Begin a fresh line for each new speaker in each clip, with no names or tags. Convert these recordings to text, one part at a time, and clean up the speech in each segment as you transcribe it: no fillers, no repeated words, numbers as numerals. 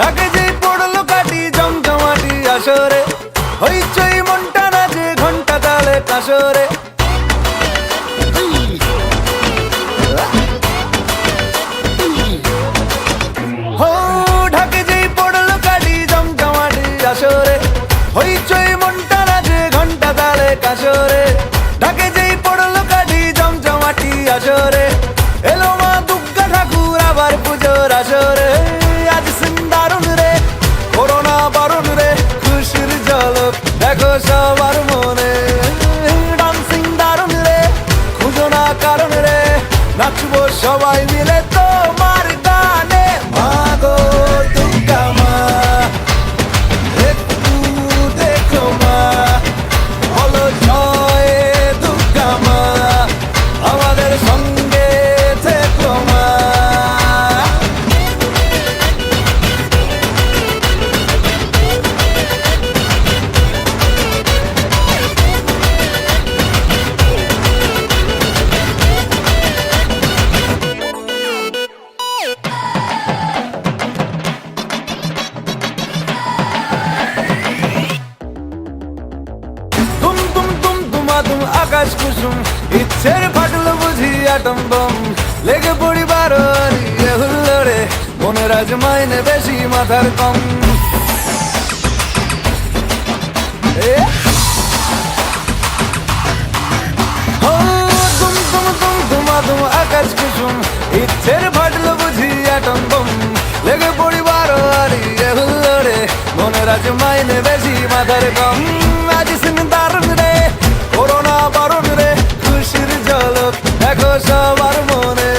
ঢাকে যেই পড়লো কাটি জমজমাটি আসরে, হইচই মনটা নাচে ঘন্টা তালে কাসরে। ঢাকে যেই পড়লো কাটি জমজমাটি আসরে, হইচই মনটা নাচে ঘন্টা তালে কাসরে। ঢাকে যেই পড়লো কাটি জমজমাটি আসরে, এলো মা দুর্গা ঠাকুর আবার পুজোর আসরে। আজ সিন্দারুন রে, করোনা বারণ রে, খুশির ঝলক দেখো সবার মনে। ডান্সিং দারুন রে, খুঁজো না কারণ রে, নাচবো সবাই মিলে তোমার গানে। মা গো দুর্গা মা, একটু দেখো মা, বলো জয় দুর্গা মা, আমাদের সঙ্গে থেকো মা। তুম তুম তুম তুমাতুম আকাশ কুসুম, ইচ্ছের ফাটলো বুঝি আটম বম। লেগে পড়ি বারোয়ারি এ হুল্লোড়ে, মনের আজ মাইনে বেশি মাথার কম। এ ও তুম তুম তুম তুমাতুম আকাশ কুসুম, ইচ্ছের ফাটলো বুঝি আটম বম। লেগে পড়ি বারোয়ারি এ হুল্লোড়ে, মনের আজ মাইনে বেশি মাথার কম। আজ সিন্দারুন রে, করোনা বারণ রে, খুশির ঝলক দেখো সবার মনে।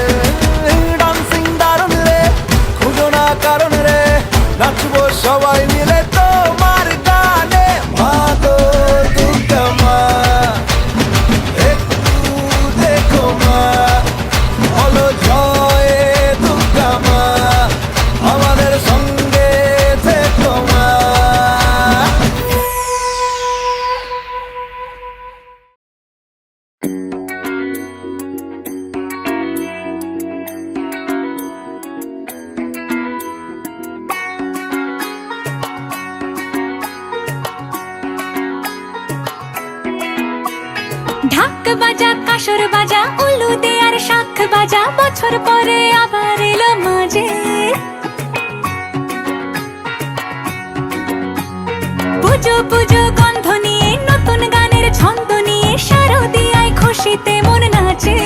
ডান্সিং দারুন রে, খুঁজো না কারণ রে, নাচবো সবাই মিলে তোমার গানে। মা গো দুর্গা মা, একটু দেখো মা, বলো জয় দুর্গা মা, আমাদের সঙ্গে থেকো মা।
ঢাক বাজা কাসর বাজা উলু দে আর শাখ বাজা, বছর পরে আবার এলো মাঝে। পুজো পুজো গন্ধ নিয়ে, নতুন গানের ছন্দ নিয়ে, শারদিয়ায় খুশিতে মন নাচে।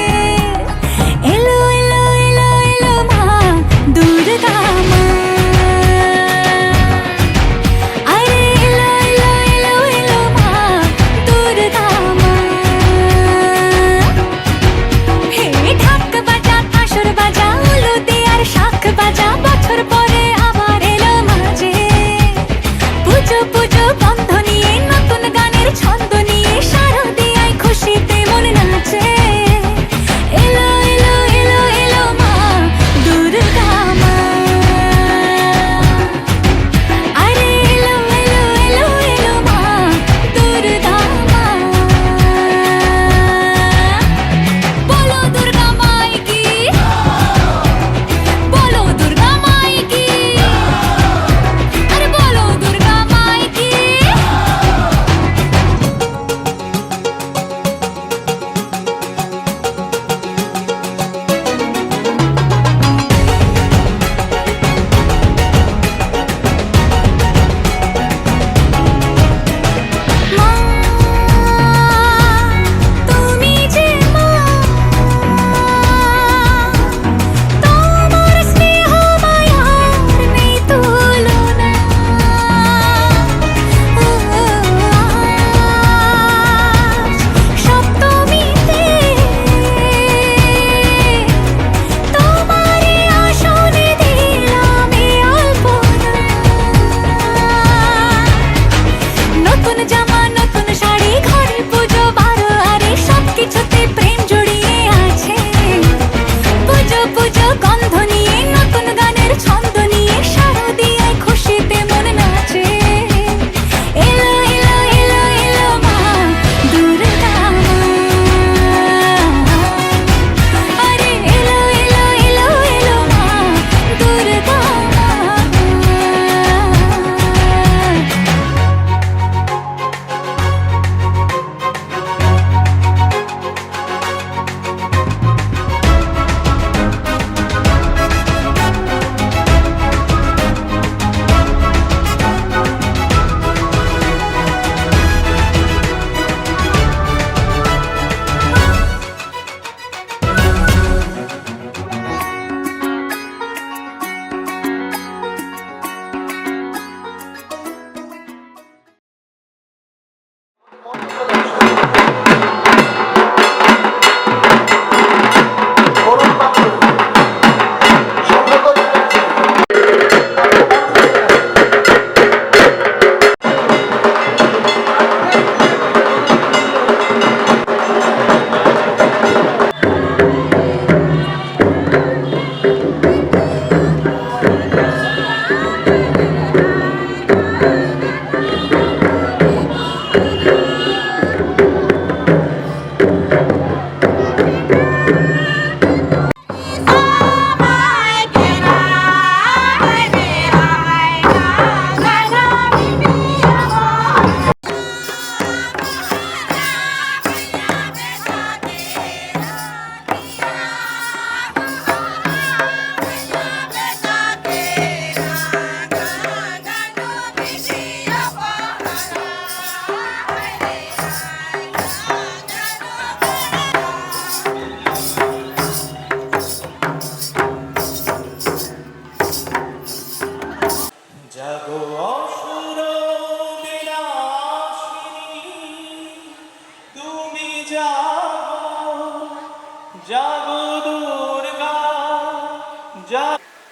এলো এলো এলো এলো মা দুর্গা মা, আরে এলো এলো এলো এলো মা দুর্গা মা। হে ঢাক বাজা কাসর বাজা উলু দে আর শাখ বাজা, বছর পরে আবার এলো মাঝে। পুজো পুজো গন্ধ নিয়ে, নতুন গানের ছন্দ নিয়ে, শারদিয়ায় খুশিতে মন নাচে। এলো এলো এলো এলো মা দুর্গা মা, আরে এলো এলো এলো এলো মা দুর্গা মা। বলো দুর্গা মাই কি, বলো দুর্গা মাই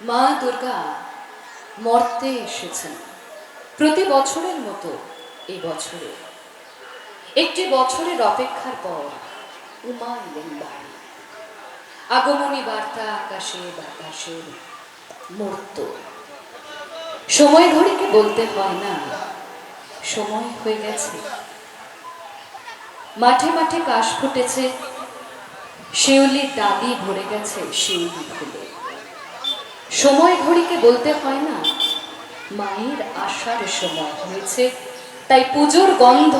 মা দুর্গা মর্তে এসেছেন প্রতি বছরের মতো এই বছরে। একটি বছরের অপেক্ষার পর উমা এলেন বাড়ি। আগমনী বার্তা আকাশে বাতাসে মূর্ত। সময় ঘড়িকে বলতে হয় না, সময় হয়ে গেছে। মাঠে মাঠে কাশ ফুটেছে, শিউলির ডালি ভরে গেছে শিউলি ফুলে। সময় ঘড়িকে বলতে হয় না, মায়ের আসার সময় হয়েছে, তাই পুজোর গন্ধ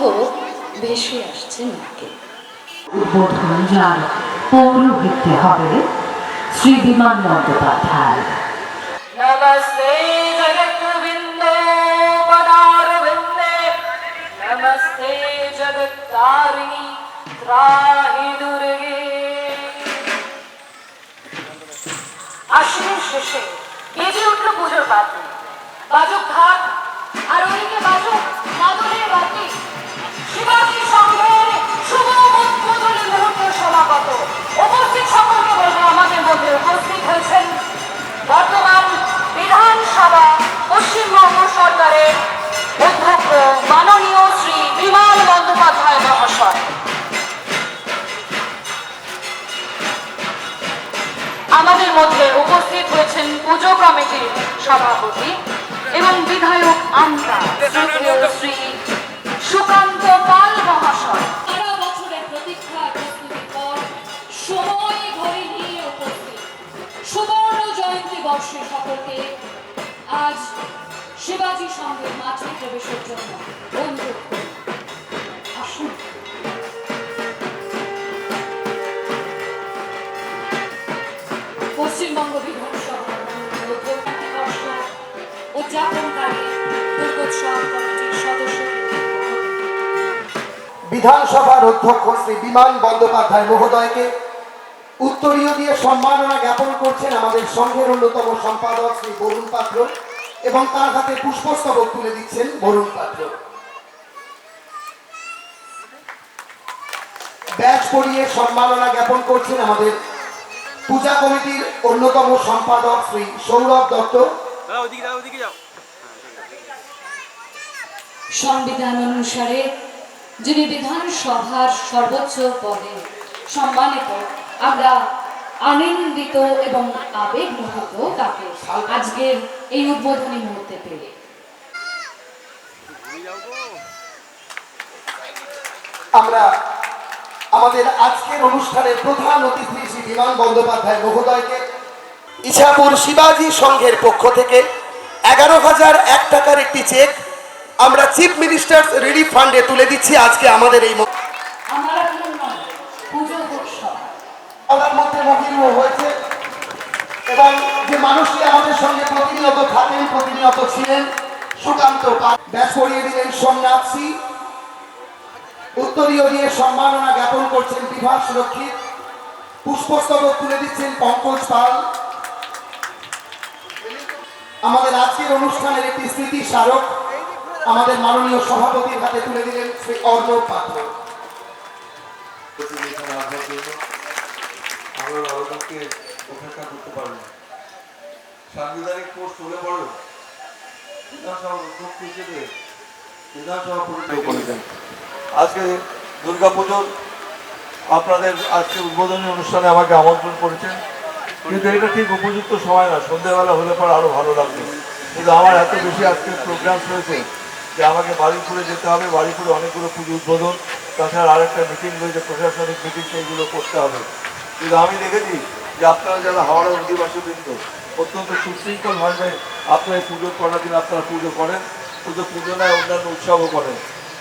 ভেসে আসছে নাকে।
উদ্বোধন যার পৌরোহিত্যে হবে শ্রী বিমান বন্দ্যোপাধ্যায়।
नमस्ते जगद्विन्दे पदारविन्दे नमस्ते जगत्तारिणि त्राहि दुर्गे। আশ্বিনের শেষে বেজে উঠল পুজোর বাতি, বাজুক ঘাট আর ওদিকে বাজুক মাদলের বাতি। শিবাজি সংঘের শুভ উদ্বোধনী মুহূর্ত সমাগত। উপস্থিত সকলকে বলবো, আমাদের মধ্যে উপস্থিত হয়েছেন বর্তমান বিধানসভা পশ্চিমবঙ্গ সরকারের অধ্যক্ষ মাননীয় শ্রী বিমান বন্দ্যোপাধ্যায় মহাশয়। আমাদের মধ্যে উপস্থিত হয়েছেন পুজো কমিটির সভাপতি এবং বিধায়ক আমতা শ্রী সুকান্ত পাল মহাশয়।
সারা বছরের প্রতীক্ষা প্রস্তুতির পর সময় ঘড়ি নিয়ে উপস্থিত সুবর্ণ জয়ন্তী বর্ষে সকলকে আজ শিবাজি সংঘের মাঠে প্রবেশের জন্য অনুরোধ করি। আসুন। পশ্চিমবঙ্গ বিধানসভার বর্ষ উদযাপনকারী দুর্গোৎসব কমিটির সদস্য
বিধানসভার অধ্যক্ষ শ্রী বিমান বন্দ্যোপাধ্যায় মহোদয়কে উত্তরীয় দিয়ে সম্মাননা জ্ঞাপন করছেন আমাদের সংঘের অন্যতম সম্পাদক শ্রী বরুণ পাত্র এবং তার হাতে পুষ্পস্তবক তুলে দিচ্ছেন বরুণ পাত্র। ব্যাচ পরিয়ে সম্মাননা জ্ঞাপন করছেন আমাদের পূজা কমিটির অন্যতম সম্পাদক শ্রী সৌরভ দত্ত।
সংবিধান অনুসারে যিনি বিধানসভার সর্বোচ্চ পদে সম্মানিত, আমরা আনন্দিত এবং আবেগ মুহূর্ত তাকে আজকের এই উদ্বোধনী মুহূর্তে পেয়ে।
আমরা আমাদের আজকের অনুষ্ঠানের প্রধান অতিথি শ্রী বিমান বন্দ্যোপাধ্যায় মহোদয়কে ইছাপুর শিবাজি সংঘের পক্ষ থেকে 11,001 টাকার একটি চেক আমরা চিফ মিনিস্টার্স রিলিফ ফান্ডে তুলে দিচ্ছি। আজকে আমাদের এই আমার মধ্যে মহিল হয়েছে এবং যে মানুষটি আমাদের সঙ্গে প্রতিনিয়ত থাকেন, প্রতিনিয়ত ছিলেন, সুকান্ত পাল। ব্যাস করিয়ে দিলেন সোমনাথ সি। উত্তরীয় দিয়ে সম্মাননা জ্ঞাপন করছেন বিভাস রক্ষিত। পুষ্পস্তবক তুলে দিচ্ছেন পঙ্কজ পাল। আমাদের আজকের অনুষ্ঠানের একটি স্মৃতি স্মারক আমাদের মাননীয় সভাপতির হাতে তুলে দিলেন শ্রী অর্ণব পাত্র।
উপেক্ষা করতে পারবো না। সাংবিধানিক পোস্ট হলে পড়ো বিধানসভা অধ্যক্ষ হিসেবে বিধানসভা পরিচালনা করেছেন। আজকে দুর্গাপুজোর আপনাদের আজকে উদ্বোধনী অনুষ্ঠানে আমাকে আমন্ত্রণ করেছেন, কিন্তু এটা ঠিক উপযুক্ত সময় না। সন্ধ্যেবেলা হলে পর আরো ভালো লাগবে, কিন্তু আমার এত বেশি আজকে প্রোগ্রাম রয়েছে যে আমাকে বাড়িপুরে যেতে হবে। বাড়িপুরে অনেকগুলো পুজো উদ্বোধন, তাছাড়া আরেকটা মিটিং রয়েছে, প্রশাসনিক মিটিং, সেইগুলো করতে হবে। কিন্তু আমি দেখেছি যে আপনারা যারা হাওড়ার অধিবাসীবৃন্দ অত্যন্ত সুশৃঙ্খলভাবে আপনারা এই পুজোর করার দিন আপনারা পুজো করেন, পুজো নয় অন্যান্য উৎসবও করেন।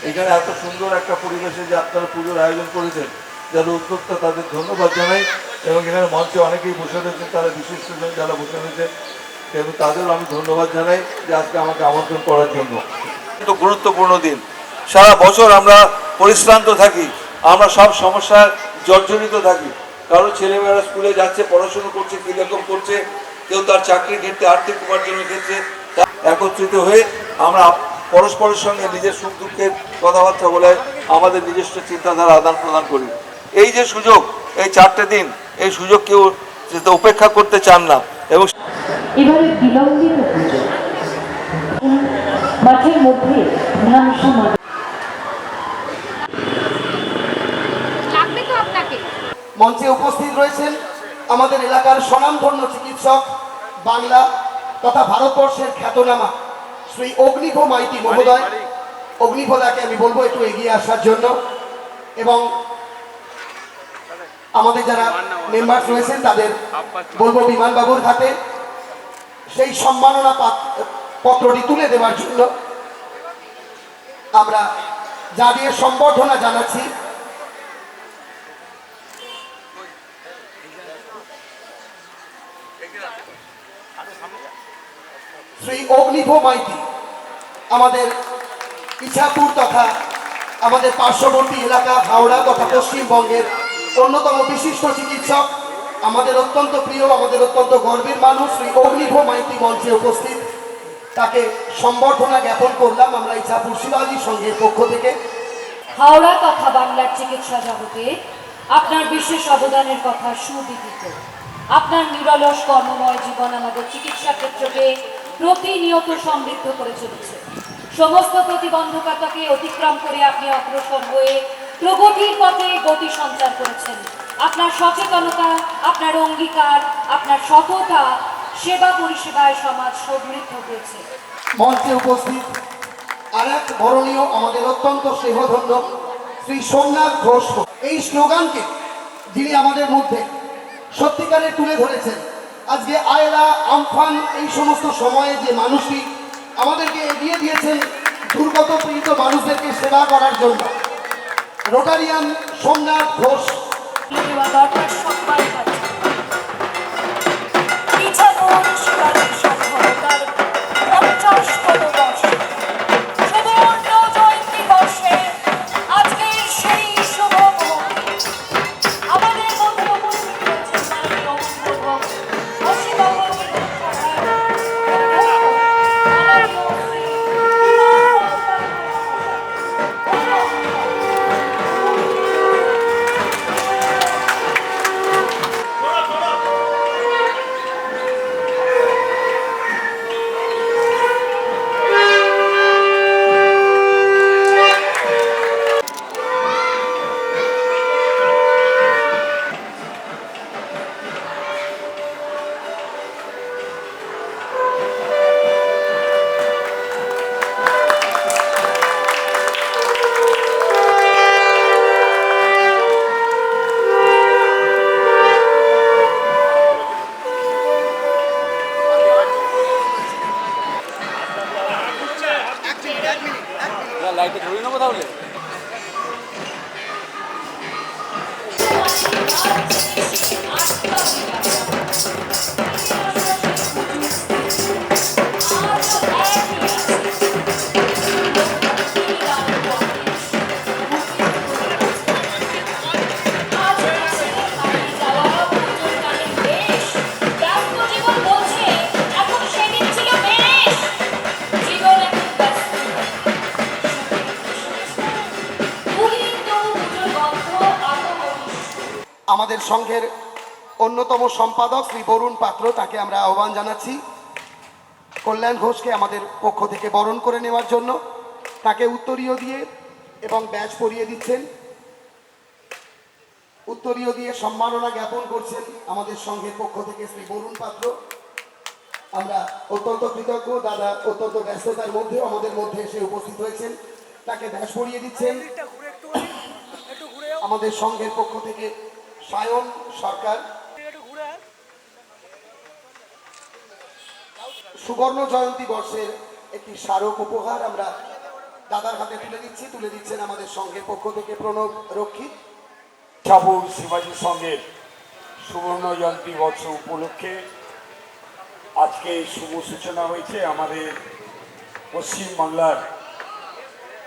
এখানে এত সুন্দর একটা পরিবেশে যে আপনারা পুজোর আয়োজন করেছেন, যারা উদ্যোক্তা তাদের ধন্যবাদ জানাই। এবং এখানে মঞ্চে অনেকেই বসে রয়েছেন, তারা বিশিষ্টজন যারা বসে রয়েছেন, এবং তাদেরও আমি ধন্যবাদ জানাই যে আজকে আমাকে আমন্ত্রণ করার জন্য। কিন্তু গুরুত্বপূর্ণ দিন, সারা বছর আমরা পরিশ্রান্ত থাকি, আমরা সব সমস্যায় জর্জরিত থাকি। কারো ছেলেমেয়েরা স্কুলে যাচ্ছে, পড়াশুনো করছে, কীরকম করছে, কেউ তার চাকরির ক্ষেত্রে, আর্থিক উপার্জনের ক্ষেত্রে একত্রিত হয়ে আমরা পরস্পরের সঙ্গে নিজের সুখ দুঃখের কথাবার্তা বলে আমাদের নিজস্ব চিন্তাধারা আদান প্রদান করি। এই যে সুযোগ, এই 4টে দিন, এই সুযোগ কেউ উপেক্ষা করতে চান না। এবং
এবারে বিলম্বিত পুজো মাঠের মধ্যে ধান সমাবেশ।
মঞ্চে উপস্থিত রয়েছেন আমাদের এলাকার স্বনামধন্য চিকিৎসক, বাংলা তথা ভারতবর্ষের খ্যাতনামা শ্রী অগ্নিভ মাইতি মহোদয়। অগ্নিভদাকে আমি বলবো একটু এগিয়ে আসার জন্য, এবং আমাদের যারা মেম্বার রয়েছেন তাদের বলবো বিমানবাবুর হাতে সেই সম্মাননা পত্রটি তুলে দেওয়ার জন্য। আমরা যা দিয়ে সম্বর্ধনা জানাচ্ছি শ্রী অগ্নিভ মাইতি, আমাদের ইছাপুর তথা আমাদের পার্শ্ববর্তী এলাকা হাওড়া তথা পশ্চিমবঙ্গের অন্যতম বিশিষ্ট চিকিৎসক, আমাদের অত্যন্ত প্রিয়, আমাদের অত্যন্ত গর্বের মানুষ শ্রী অগ্নিভ মাইতি মঞ্চে উপস্থিত। তাকে সম্বর্ধনা জ্ঞাপন করলাম আমরা ইছাপুর শিবাজী সংঘের পক্ষ থেকে।
হাওড়া তথা বাংলার চিকিৎসা জগতে আপনার বিশেষ অবদানের কথা সুবিদিত। আপনার নিরলস কর্মময় জীবন আমাদের চিকিৎসা ক্ষেত্রকে প্রতিনিয়ত সমৃদ্ধ করে চলেছে। সমস্ত প্রতিবন্ধকতাকে অতিক্রম করে আপনি অগ্রসর হয়ে প্রগতির পথে গতি সঞ্চার করেছেন। আপনার সচেতনতা, আপনার অঙ্গীকার, আপনার সততা, সেবা পরিষেবায় সমাজ সমৃদ্ধ হয়েছে।
মঞ্চে উপস্থিত আর এক বরণীয় আমাদের অত্যন্ত স্নেহধন্য শ্রী সোমনাথ ঘোষ, এই স্লোগানকে যিনি আমাদের মধ্যে সত্যিকারে তুলে ধরেছেন। আজকে আয়লা আমফান এই সমস্ত সময়ে যে মানুষটি আমাদেরকে এগিয়ে দিয়েছেন দুর্গত পীড়িত মানুষদেরকে সেবা করার জন্য, রোটারিয়ান সোমনাথ ঘোষ।
দরকার সবাই কাছে ইছাপুর শিবাজী সংঘটার 50তম বর্ষে সুবর্ণ জয়ন্তী বর্ষে আজকের সেই শুভ মুহূর্তে আমাদের মধ্যে উপস্থিত হয়েছেন মাননীয় অভিভাবক পশ্চিমবঙ্গ
লাইটে ধরে নেবো তাহলে।
আমাদের সংঘের অন্যতম সম্পাদক শ্রী বরুণ পাত্র, তাকে আমরা আহ্বান জানাচ্ছি কল্যাণ ঘোষকে আমাদের পক্ষ থেকে বরণ করে নেওয়ার জন্য। তাকে উত্তরীয় দিয়ে এবং ব্যাজ পরিয়ে দিচ্ছেন, উত্তরীয় দিয়ে সম্মাননা জ্ঞাপন করছেন আমাদের সংঘের পক্ষ থেকে শ্রী বরুণ পাত্র। আমরা অত্যন্ত কৃতজ্ঞ, দাদা অত্যন্ত ব্যস্ততার মধ্যেও আমাদের মধ্যে এসে উপস্থিত হয়েছেন। তাকে ব্যাজ পরিয়ে দিচ্ছেন আমাদের সংঘের পক্ষ থেকে সায়ন সরকার। সুবর্ণ জয়ন্তী বর্ষের একটি স্মারক উপহার আমরা দাদার হাতে তুলে দিচ্ছেন আমাদের সংঘের পক্ষ থেকে প্রণব রক্ষিত।
ইছাপুর শিবাজী সংঘের সুবর্ণ জয়ন্তী বর্ষ উপলক্ষে আজকে শুভ সূচনা হয়েছে। আমাদের পশ্চিমবাংলার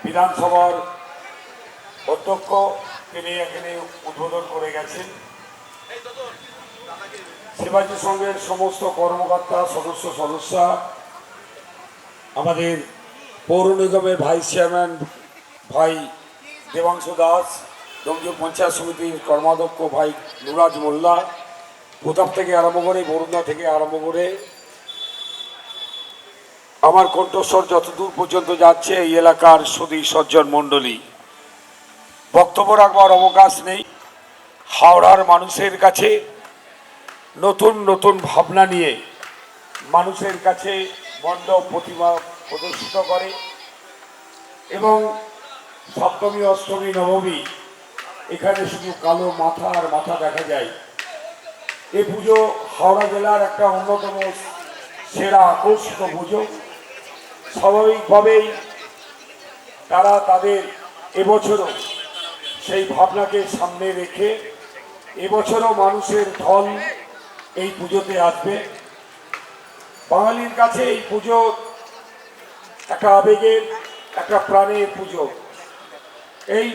বিধানসভার অধ্যক্ষ তিনি এখানে উদ্বোধন করে গেছেন। শিবাজী সংঘের সমস্ত কর্মকর্তা, সদস্যা, আমাদের পৌর নিগমের ভাইস চেয়ারম্যান ভাই দেবাংশু দাস, ডোমজুর পঞ্চায়েত সমিতির কর্মাধ্যক্ষ ভাই নুরাজ মোল্লা, প্রতাপ থেকে আরম্ভ করে বরুণা থেকে আরম্ভ করে আমার কণ্ঠস্বর যতদূর পর্যন্ত যাচ্ছে এই এলাকার সুধী সজ্জন মণ্ডলী, বক্তব্য রাখবার অবকাশ নেই। হাওড়ার মানুষের কাছে নতুন নতুন ভাবনা নিয়ে মানুষের কাছে মণ্ডপ প্রতিমা প্রদর্শিত করে এবং সপ্তমী অষ্টমী নবমী এখানে শুধু কালো মাথা আর মাথা দেখা যায়। এ পুজো হাওড়া জেলার একটা অন্যতম সেরা আকর্ষিত পুজো। স্বাভাবিকভাবেই তারা তাদের এবছরও সেই ভাবনাকে সামনে রেখে এবছরও মানুষের ঢল এই পুজোতে আসবে। বাঙালির কাছে এই পুজো একটা আবেগের, একটা প্রাণের পুজো। এই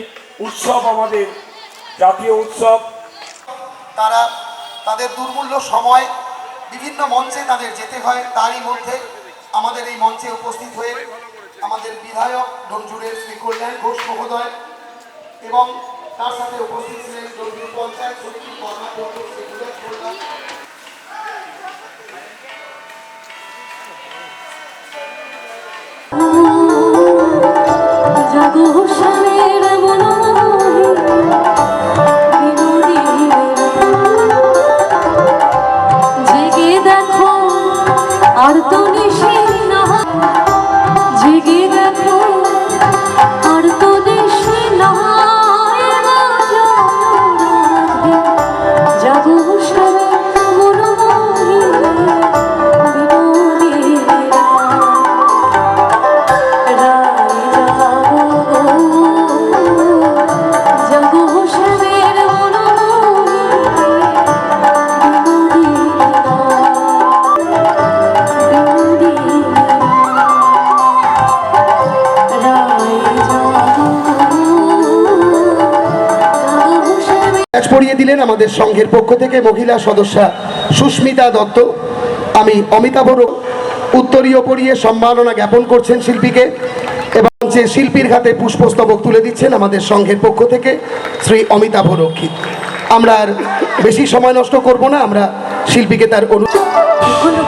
উৎসব আমাদের জাতীয় উৎসব।
তারা তাদের দুর্মূল্য সময় বিভিন্ন মঞ্চে তাদের যেতে হয়, তারই মধ্যে আমাদের এই মঞ্চে উপস্থিত হয়ে আমাদের বিধায়ক ডোমজুড়ের শ্রী কল্যাণ ঘোষ মহোদয় এবং তার সাথে উপস্থিত ছিলেন ডোমজুর পঞ্চায়েত সমিতির কর্মাধ্যক্ষ শ্রী বুলেট মোল্লা।
জাগো শ্যামের মনোমোহে বিনোদিনীর জেগে দেখো আর তো নিশি না, জেগে দেখো আর তো নিশি না, জাগো শ্যামের মনোমোহে বিনোদিনীর
ব্যাচ পড়িয়ে দিলেন আমাদের সংঘের পক্ষ থেকে মহিলা সদস্যা সুস্মিতা দত্ত। আমি অমিতাভ উত্তরীয় পড়িয়ে সম্মাননা জ্ঞাপন করছেন শিল্পীকে এবং যে শিল্পীর হাতে পুষ্পস্তবক তুলে দিচ্ছেন আমাদের সংঘের পক্ষ থেকে শ্রী অমিতাভ রক্ষিত। আমরা আর বেশি সময় নষ্ট করব না, আমরা শিল্পীকে তার
ফুল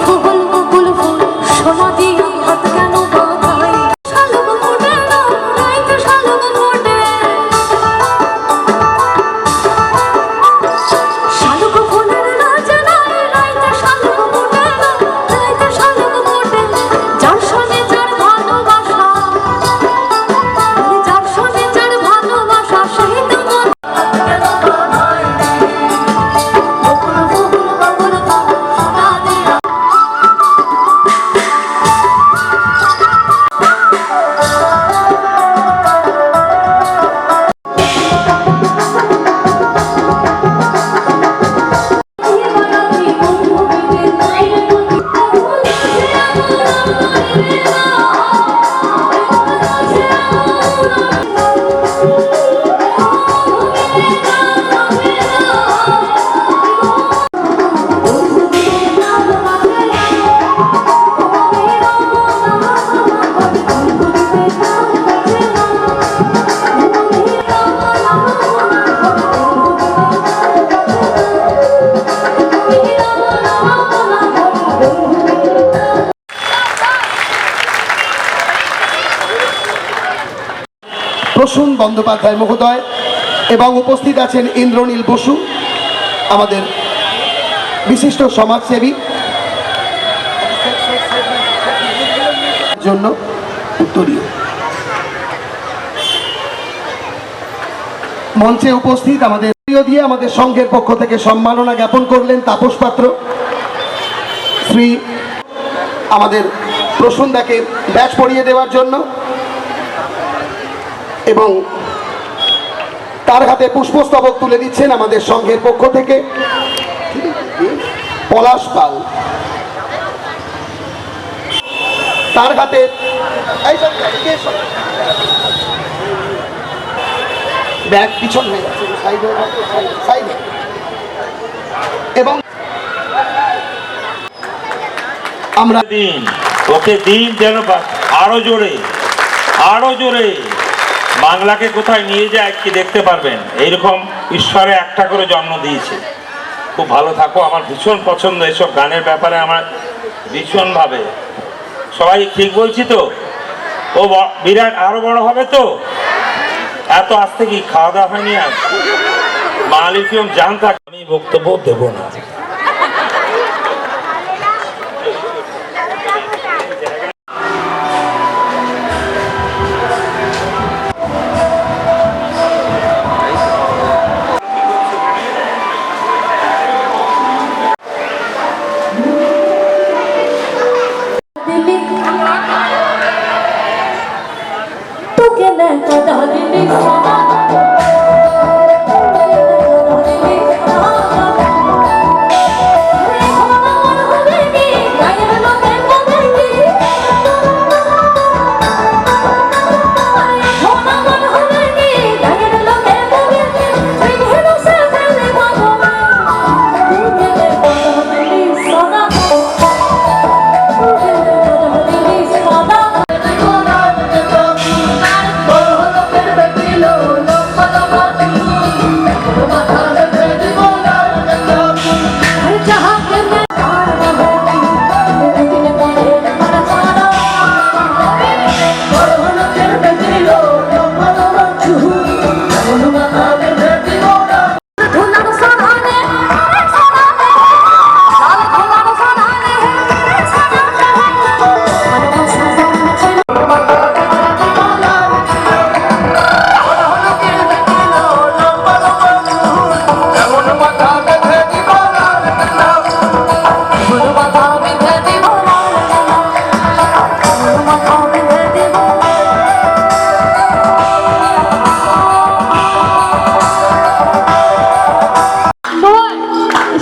ফুল ফুল ফুল সোনা দিয়ে হাত কেন বাঁধাই, শালুক ফোটে না রাইতে শালুক ফোটে, শালুক ফুলের নাচ নাই রাইতে শালুক ফোটে না, রাইতে শালুক ফোটে, যার সনে যার ভালোবাসা, যার সনে যার ভালোবাসা সেই তো মন কেন বাঁধাই ফুল ফুল বাবুল বাবু সোনা দিয়ে।
প্রসূন বন্দ্যোপাধ্যায় মহোদয় এবং উপস্থিত আছেন ইন্দ্রনীল বসু আমাদের বিশিষ্ট সমাজসেবী জন্য উত্তরীয়। মঞ্চে উপস্থিত আমাদের দিয়ে আমাদের সংঘের পক্ষ থেকে সম্মাননা জ্ঞাপন করলেন তাপস পাত্র। শ্রী আমাদের প্রসূনদাকে ব্যাচ পরিয়ে দেওয়ার জন্য এবং তার হাতে পুষ্পস্তবক তুলে দিচ্ছেন আমাদের সংঘের পক্ষ থেকে পলাশ পাল। তার হাতে ব্যাগ পিছন হয়ে যাচ্ছে সাইডে এবং আমরা
দিন ওকে দিন যেন আরো জোরে বাংলাকে কোথায় নিয়ে যায় কি দেখতে পারবেন। এইরকম ঈশ্বরে একটা করে জন্ম দিয়েছে। খুব ভালো থাকো। আমার ভীষণ পছন্দ এসব গানের ব্যাপারে, আমার ভীষণভাবে সবাই ঠিক বলছি তো? ও বিরাট আরো বড় হবে তো? এত আসতে কি খাওয়া দাওয়া হয়নি আর? মালিকিয়ম জানতা। আমি বক্তব্য দেব না।
তোকে দেখা দিলি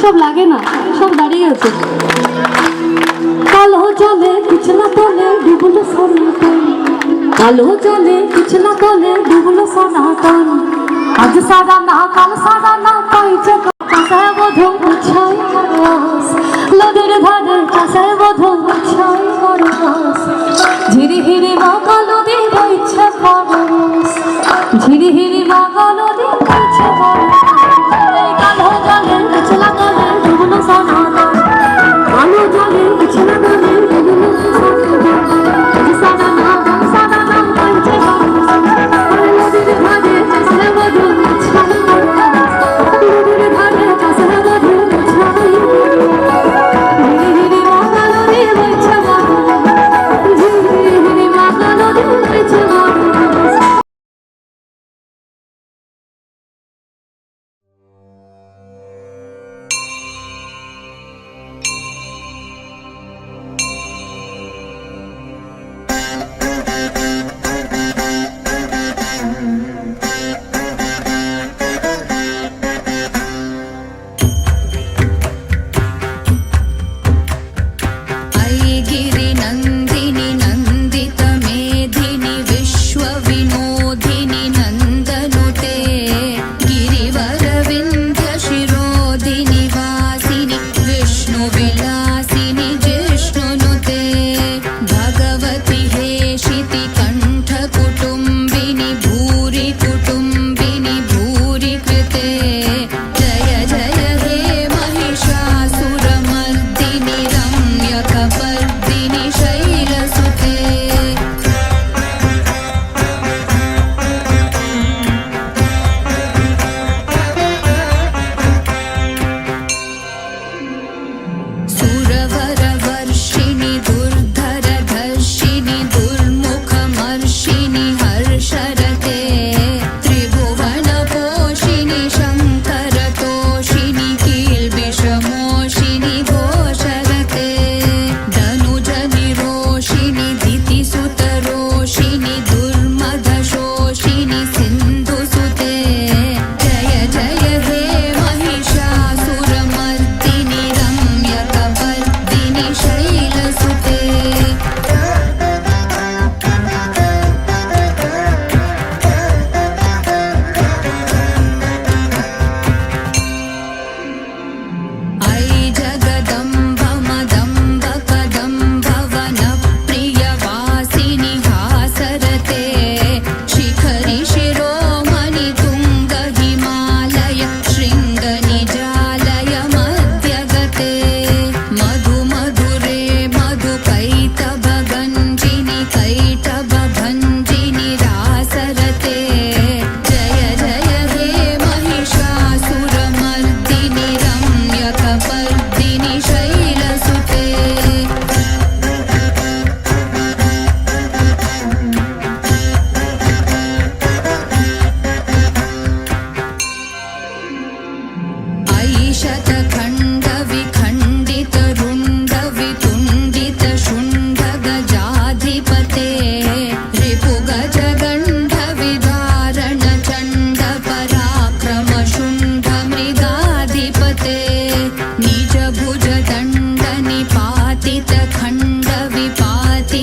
সব লাগে না, সব দাঁড়িয়ে আছে। কালো জলে পিছলা তলে ডুবলো সনাতন, কালো জলে পিছলা তলে ডুবলো সনাতন। আজ সারা না কাল সারা না পাইছে কাঁসায় বধু ছাই রস, নদীর ধারে কাঁসায় বধু ছাই রস। ঝিরি হিরি বাঁকা নদী বইছে খরস, ঝিরি হিরি বাঁকা নদী বইছে খরস। কালো জলে পিছলা তলে ডুবলো সনাতন, কালো জলে পিছলা তলে ডুবলো সনাতন। আজ সারা না কাল সারা না পাইছে কাঁসায় নদীর ধারে কাঁসায় বধু ছাই রস, নদীর ধারে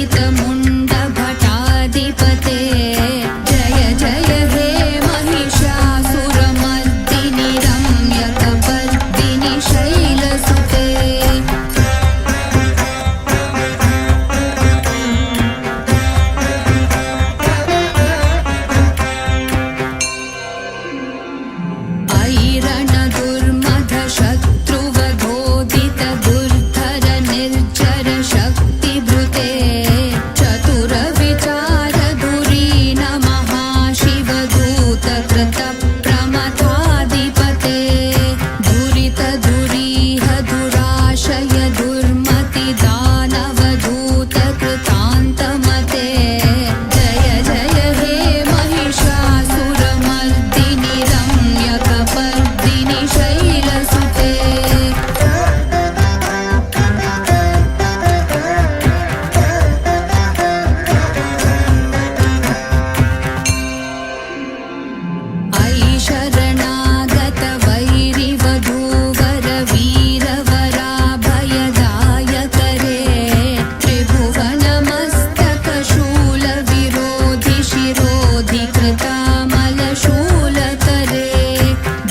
मुण्डभटाधिपते जय जय हे महिषासुरमर्दिनि रम्यकपर्दिनि शैलसुते ऐरण दुर्मध शत्रुवधोदित दुर्धर निर्जर शक्तिभृते चतुर विचार धुरीन महाशिवदूत कृत प्रमथाधिपते दुरित दुरीह दुराशय दुर्मति दानवधूत कृतान्तमते जय जय हे महिषासुरमर्दिनि रम्यकपर्दिनि शैलसुते ऐ शरणागत वैरिवधूवर वीरवराभयदायकरे त्रिभुवनमस्तक शूलविरोधि शिरोधि कृतामलशूलकरे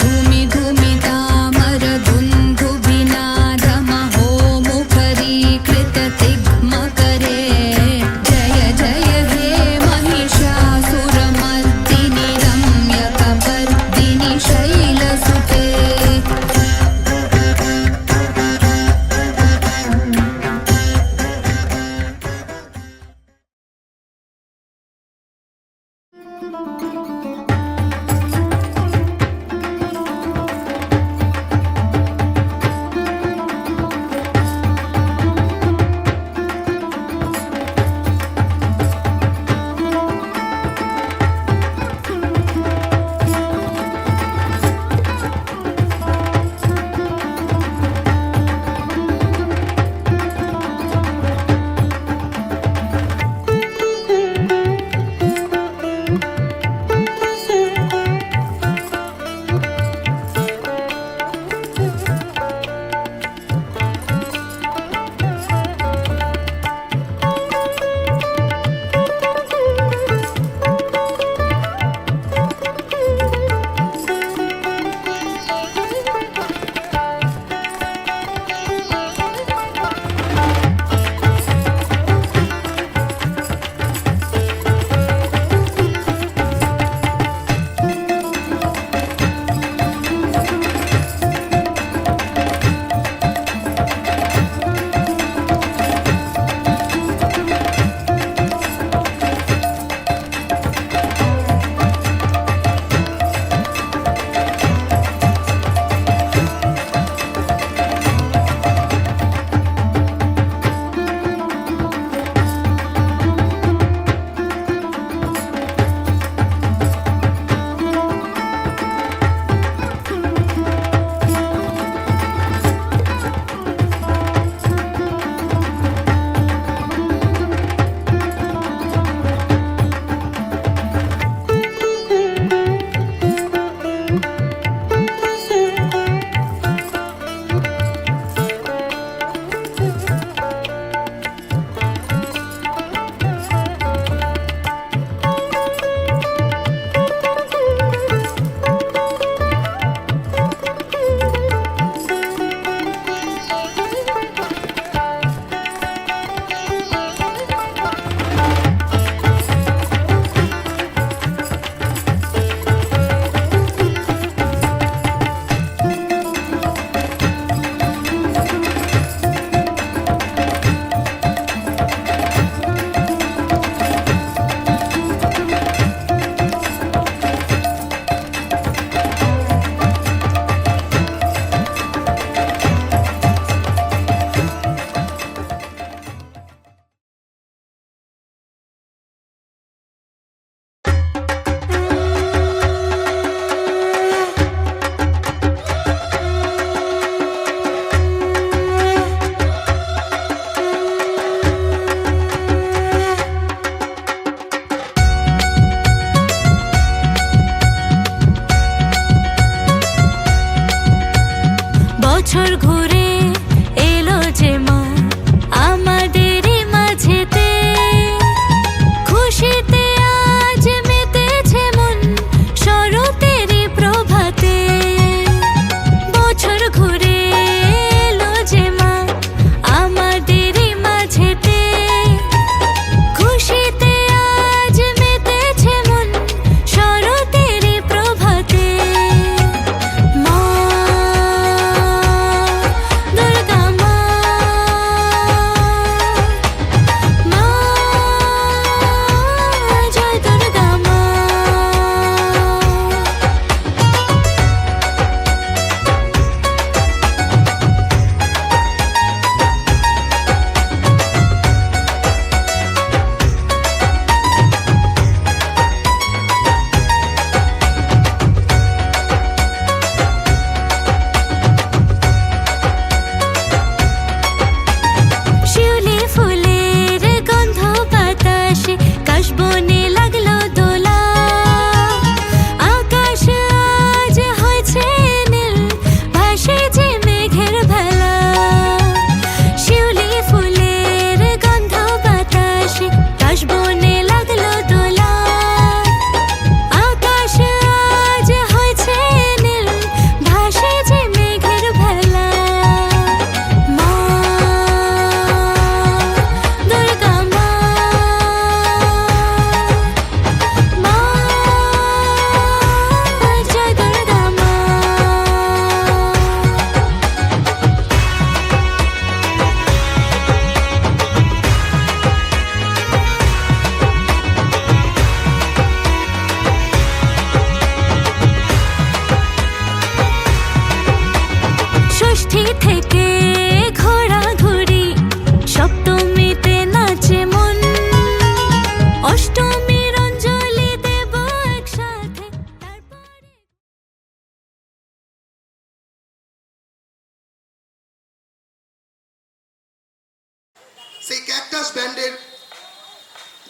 धूमि धूमितामर दुन्दुभिनाद महोमुखरीकृत तिग्मकरे जय जय हे महिषासुरमर्दिनि रम्यकपर्दिनि शैलसुते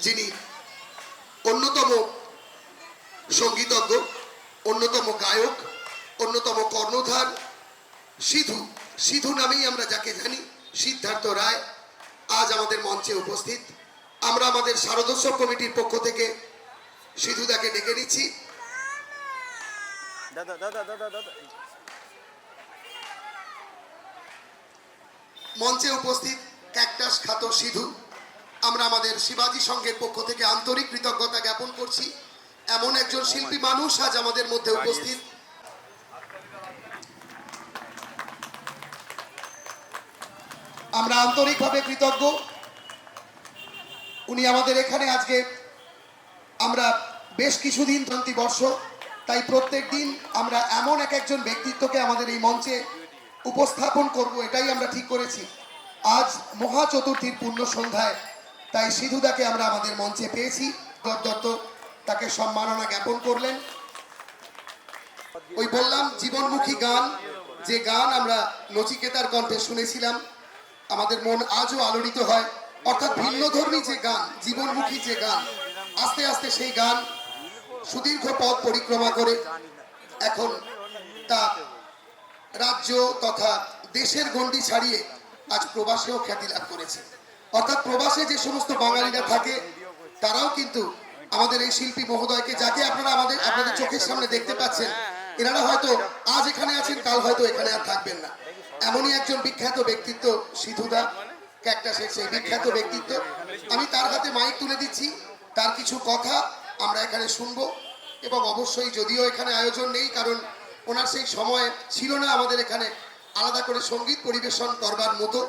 যিনি অন্যতম সঙ্গীতজ্ঞ, অন্যতম গায়ক, অন্যতম কর্ণধার, সিধু সিধু নামেই আমরা যাকে জানি, সিদ্ধার্থ রায় আজ আমাদের মঞ্চে উপস্থিত। আমরা আমাদের শারদোৎসব কমিটির পক্ষ থেকে সিধুদাকে ডেকে নিচ্ছি। মঞ্চে উপস্থিত ক্যাকটাস খ্যাত সিধু, আমরা আমাদের শিবাজি সংঘের পক্ষ থেকে আন্তরিক কৃতজ্ঞতা জ্ঞাপন করছি। এমন একজন শিল্পী মানুষ আজ আমাদের মধ্যে উপস্থিত। আমরা আন্তরিকভাবে কৃতজ্ঞ। উনি আমাদের এখানে আজকে, আমরা বেশ কিছুদিন জয়ন্তী বর্ষ, তাই প্রত্যেক দিন আমরা এমন একজন ব্যক্তিত্বকে আমাদের এই মঞ্চে উপস্থাপন করব, এটাই আমরা ঠিক করেছি। আজ মহা চতুর্থীর পূর্ণ সন্ধ্যায় তাই সিধুদাকে আমরা আমাদের মঞ্চে পেয়েছি। দত্ত তাকে সম্মাননা জ্ঞাপন করলেন। ওই বললাম জীবনমুখী গান, যে গান আমরা নচিকেতার কণ্ঠে শুনেছিলাম, আমাদের মন আজও আলোড়িত হয়। অর্থাৎ ভিন্নধর্মী যে গান, জীবনমুখী যে গান, আস্তে আস্তে সেই গান সুদীর্ঘ পথ পরিক্রমা করে এখন তা রাজ্য তথা দেশের গণ্ডি ছাড়িয়ে আজ প্রবাসেও খ্যাতি লাভ করেছে। অর্থাৎ প্রবাসে যে সমস্ত বাঙালিরা থাকে তারাও কিন্তু আমাদের এই শিল্পী মহোদয়কে, যাকে আপনারা আপনাদের চোখের সামনে দেখতে পাচ্ছেন, এনারা হয়তো আজ এখানে আছেন, কাল হয়তো এখানে আর থাকবেন না। এমনই একজন বিখ্যাত ব্যক্তিত্ব সিধুদা, ক্যাকটাসের সেই বিখ্যাত ব্যক্তিত্ব। আমি তার হাতে মাইক তুলে দিচ্ছি, তার কিছু কথা আমরা এখানে শুনবো। এবং অবশ্যই, যদিও এখানে আয়োজন নেই, কারণ ওনার সেই সময় ছিল না আমাদের এখানে আলাদা করে সঙ্গীত পরিবেশন করবার মতো,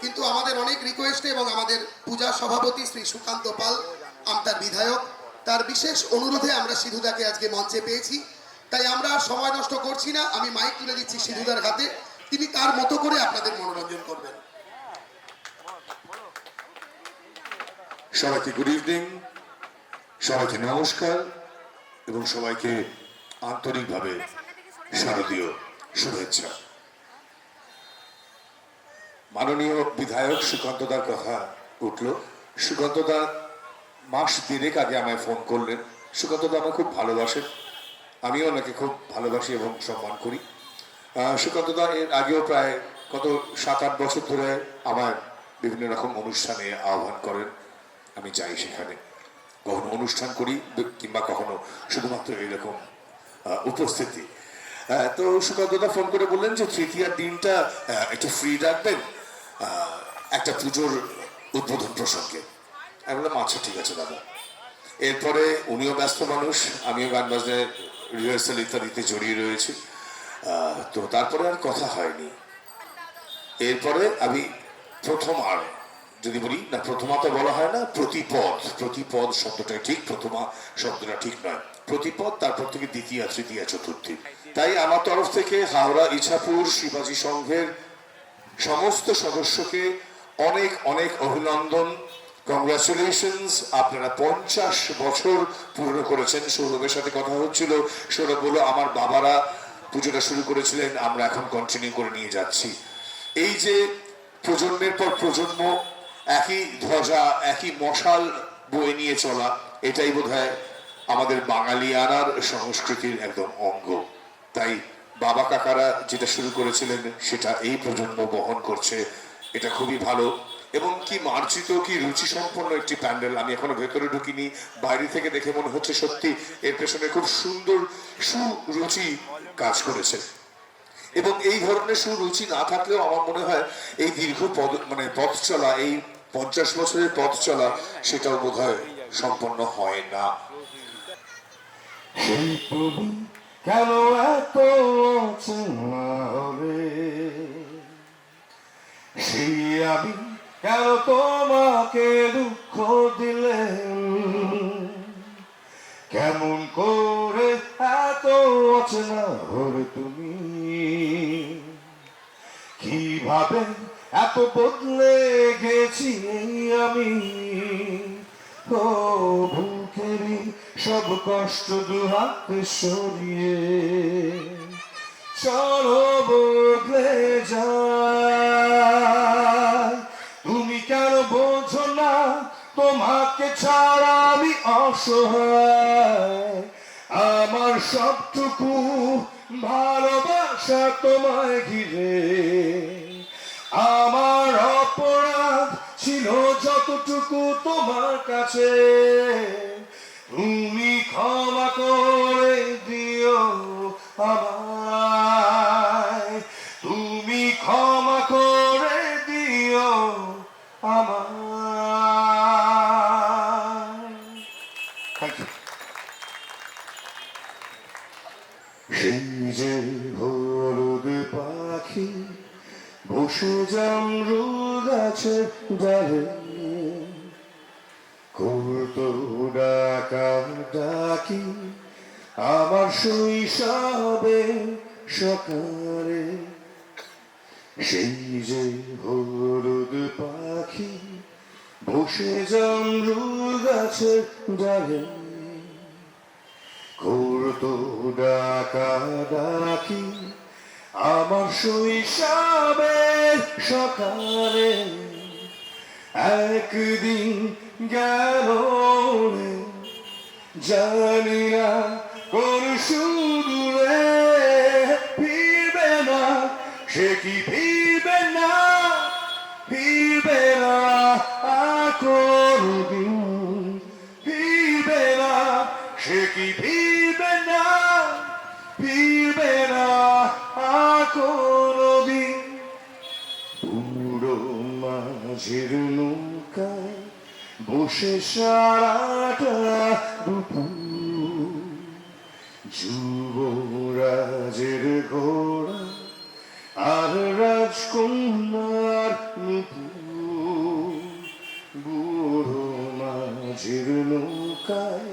কিন্তু আমাদের অনেক রিকোয়েস্টে এবং আমাদের পূজা সভাপতি শ্রী সুকান্ত পাল, আমতার বিধায়ক, তার বিশেষ অনুরোধে আমরা সিধুদাকে আজকে মঞ্চে পেয়েছি। তাই আমরা আর সময় নষ্ট করছি না, আমি মাইক তুলে দিচ্ছি সিধুদার হাতে, তিনি তার মতো করে আপনাদের মনোরঞ্জন করবেন।
সবাইকে গুড ইভিনিং, সবাইকে নমস্কার এবং সবাইকে আন্তরিকভাবে শারদীয় শুভেচ্ছা। মাননীয় বিধায়ক সুকান্তদার কথা উঠল। সুকান্তদা মাস দিনেক আগে আমায় ফোন করলেন। সুকান্তদা আমায় খুব ভালোবাসেন, আমিও ওনাকে খুব ভালোবাসি এবং সম্মান করি। সুকান্তদা এর আগেও প্রায় কত 7-8 বছর ধরে আমার বিভিন্ন রকম অনুষ্ঠানে আহ্বান করেন, আমি যাই সেখানে, কখনো অনুষ্ঠান করি কিংবা কখনো শুধুমাত্র এরকম উপস্থিতি। তো সুকান্তদা ফোন করে বললেন যে তৃতীয়ার দিনটা একটু ফ্রি রাখবেন একটা পুজোর উদ্বোধন প্রসঙ্গে। আমি বললাম আচ্ছা ঠিক আছে দাদা। এরপরে উনিও ব্যস্ত মানুষ, আমিও গান বাজনায় রিহার্সাল ইত্যাদিতে জড়িয়ে রয়েছি, তো তারপরে আর কথা হয়নি। এরপরে আমি প্রথম, আর যদি বলি না প্রথমা তো বলা হয় না, প্রতিপদ শব্দটাই ঠিক, প্রথমা শব্দটা ঠিক নয়, প্রতিপদ, তারপর থেকে দ্বিতীয়া, তৃতীয়া, চতুর্থী। তাই আমার তরফ থেকে হাওড়া ইছাপুর শিবাজি সংঘের সমস্ত সদস্যকে অনেক অনেক অভিনন্দন, কংগ্রাচুলেশনস। আপনারা 50 বছর পূর্ণ করেছেন। সৌরভের সাথে কথা হচ্ছিল, সৌরভ বলল আমার বাবারা পুজোটা শুরু করেছিলেন, আমরা এখন কন্টিনিউ করে নিয়ে যাচ্ছি। এই যে প্রজন্মের পর প্রজন্ম একই ধ্বজা, একই মশাল বয়ে নিয়ে চলা, এটাই বোধহয় আমাদের বাঙালিয়ানার সংস্কৃতির একদম অঙ্গ। তাই বাবা কাকারা যেটা শুরু করেছিলেন সেটা এই প্রজন্ম বহন করছে, এটা খুবই ভালো। এবং কি মার্জিত, কি রুচি সম্পন্ন একটি প্যান্ডেল। আমি এখনো ভেতরে ঢুকিনি, বাইরে থেকে দেখে মনে হচ্ছে সত্যি এর পেছনে খুব সুন্দর সুরুচি কাজ করেছে। এবং এই ধরনের সুরুচি না থাকলেও আমার মনে হয় এই দীর্ঘ পথ চলা, এই 50 বছরের পথ চলা, সেটাও বোধ হয় সম্পন্ন হয় না।
কেন এত অচেনা হবে, সেই আমি কেন তোমাকে দুঃখ দিলেন, কেমন করে এত অচেনা হবে তুমি, কিভাবে এত বদলে গেছি আমি, ও বুকেরই সব কষ্ট দুহাতে সরিয়ে চলো বদলে যায়। তুমি কেন বোঝো না
তোমাকে ছাড়া আমি অসহায়, আমার সবটুকু ভালোবাসা তোমায় ঘিরে। আমার অপরাধ ছিল যতটুকু তোমার কাছে, তুমি ক্ষমা করে দিও আমায়, তুমি ক্ষমা করে দিও আমায়। Thank you. সেই যে হলুদ পাখি বসে জামরুল গাছের ডালে, করতো ডাকা ডাকি আমার শৈশবে সকালে। সেই যে হলুদ পাখি বসে জামরুল গাছের ডালে, করতো ডাকা ডাকি আমার শৈশবে সকালে। একদিন গেল রে, জানি না কোন সুদূরে, ফিরবে না সে কি ফিরবে না, ফিরবে না আর কোনদিন, ফিরবে না সে কি ফিরবে না, ফিরবে না আর কোনদিন। পুরো মাঝের নৌকায় বসে সারাটা দুপুর, যুবরাজের ঘোড়া আর রাজকন্যার নুপুর, বুড়ো মাঝের নৌকায়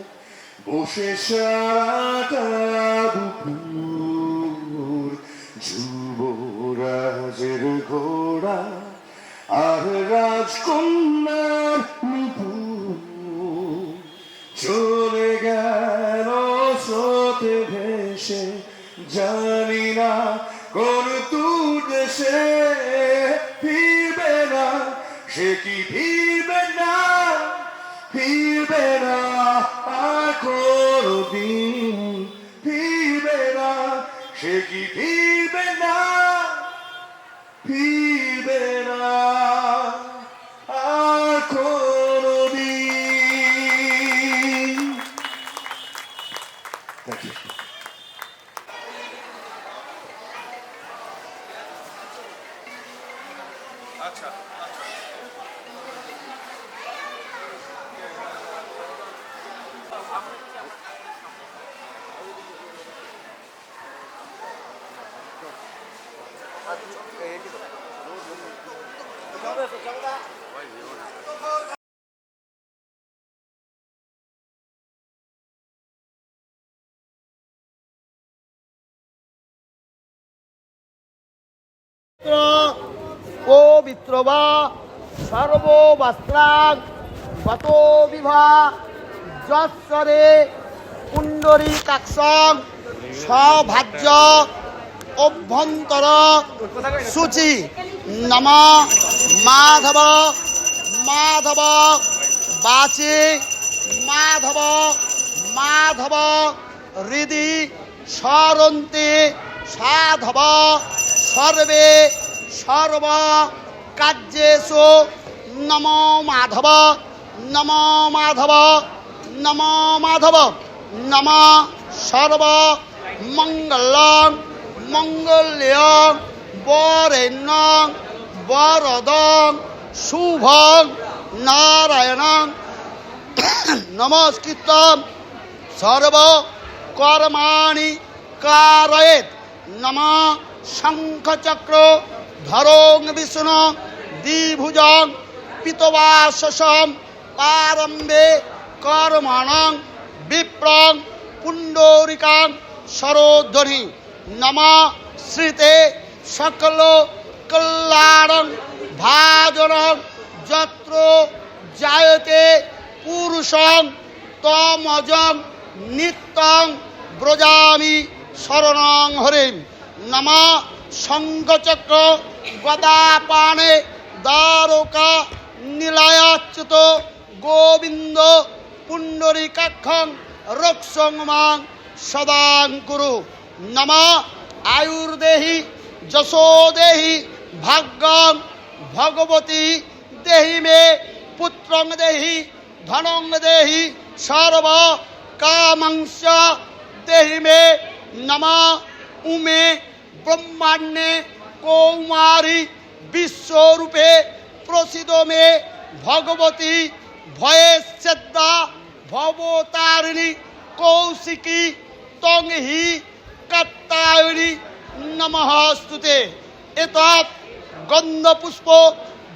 বসে সারাটা দুপুর, যুবরাজের ঘোড়া আর রাজকন্যার নুপুর, চলে গেল স্রোতে ভেসে, জানি না কোন দূর দেশে, ফিরবে না সে কি ফিরবে না, ফিরবে না আর কোনদিন, ফিরবে না সে কি ফিরবে না, ফিরবে না আর কোনদিন। Thank you.
পবিত্র বা সর্ববস্ত্রাং গত বিভা যশ্বরে পুণ্ডরীকাক্ষং সভাজ্য অভ্যন্তর শুচি নম মাধব মাধব বাচি মাধব মাধব হৃদি সরন্তি সাধব সর্বে সর্ব কার্যেষু নমো মাধব নমো মাধব নমো মাধব নম সর্ব মঙ্গলং মঙ্গল্যং বরেণ্যং বরদং শুভং নারায়ণং নমস্কৃত সর্ব কর্মাণি কারয়েৎ নম শঙ্খচক্র ধরং বিষ্ণু দ্বিভুজং পিতবাসসম পারম্বে কর্মণং বিপ্রং পুণ্ডরিকাং সরোধ্বনি নম শ্রীতে সকল কল্যাণং ভাজনং যত্র জায়তে পুরুষং তমজং নিত্যং ব্রজামি শরণং হরিম নম শঙ্খচক্র গদাপানে দ্বারকা নীলায়াচ্যুত গোবিন্দ পুণ্ডরীকাক্ষং রক্ষং মাং সদাং কুরু। নমঃ আয়ুর্দেহি যশো দেহি ভাগ্যং ভগবতী দেহি মে পুত্রং দেহি ধনং দেহি সর্ব কামাংশ দেহি মে। নমঃ উমে ব্রহ্মাণ্ডে কৌমারী বিশ্বরূপে প্রসিদ মে ভগবতী ভয়েশ্চেদ্দা ভবতারিণী কৌশিকী তং হি কাত্তায়নী নমঃস্তুতে। এতৎ গন্ধপুষ্প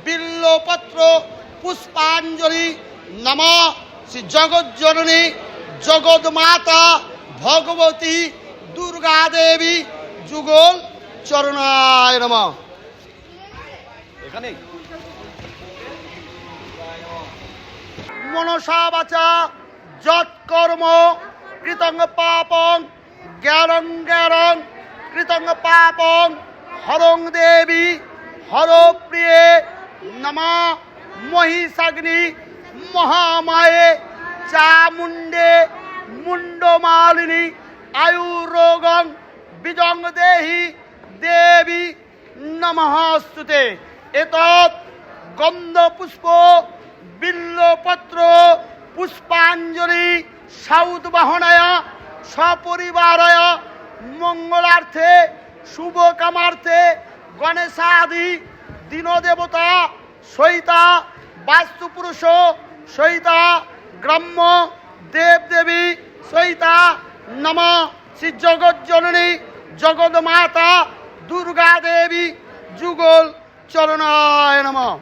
বিল্লপত্র পুষ্পাঞ্জলি নমঃ শ্রী জগজ্জননী জগৎমাতা ভগবতী দুর্গা দেবী যুগল চরণায় নমঃ। মনসা বাচা যৎকর্ম কৃতং পাপং জ্ঞানং জ্ঞানং কৃতং পাপং হরং দেবী হরপ্রিয়ে নমঃ। মহিষাগ্নি মহামায়ে চামুণ্ডে মুণ্ডমালিনী আয়ুরোগং বিজং দেহি দেবী নমঃস্তুতে। এতৎ গন্ধপুষ্প বিল্লপত্র পুষ্পাঞ্জলি সাউদ্বাহনায় সপরিবারায় মঙ্গলার্থে শুভকামার্থে গণেশাদি দীনদেবতা সহিতা বাস্তুপুরুষ সহিতা গ্রাম্য দেবদেবী সহিতা নমঃ শ্রী জগজ্জননী জগৎমাতা দুর্গা দেবী যুগল চরণায় নমঃ।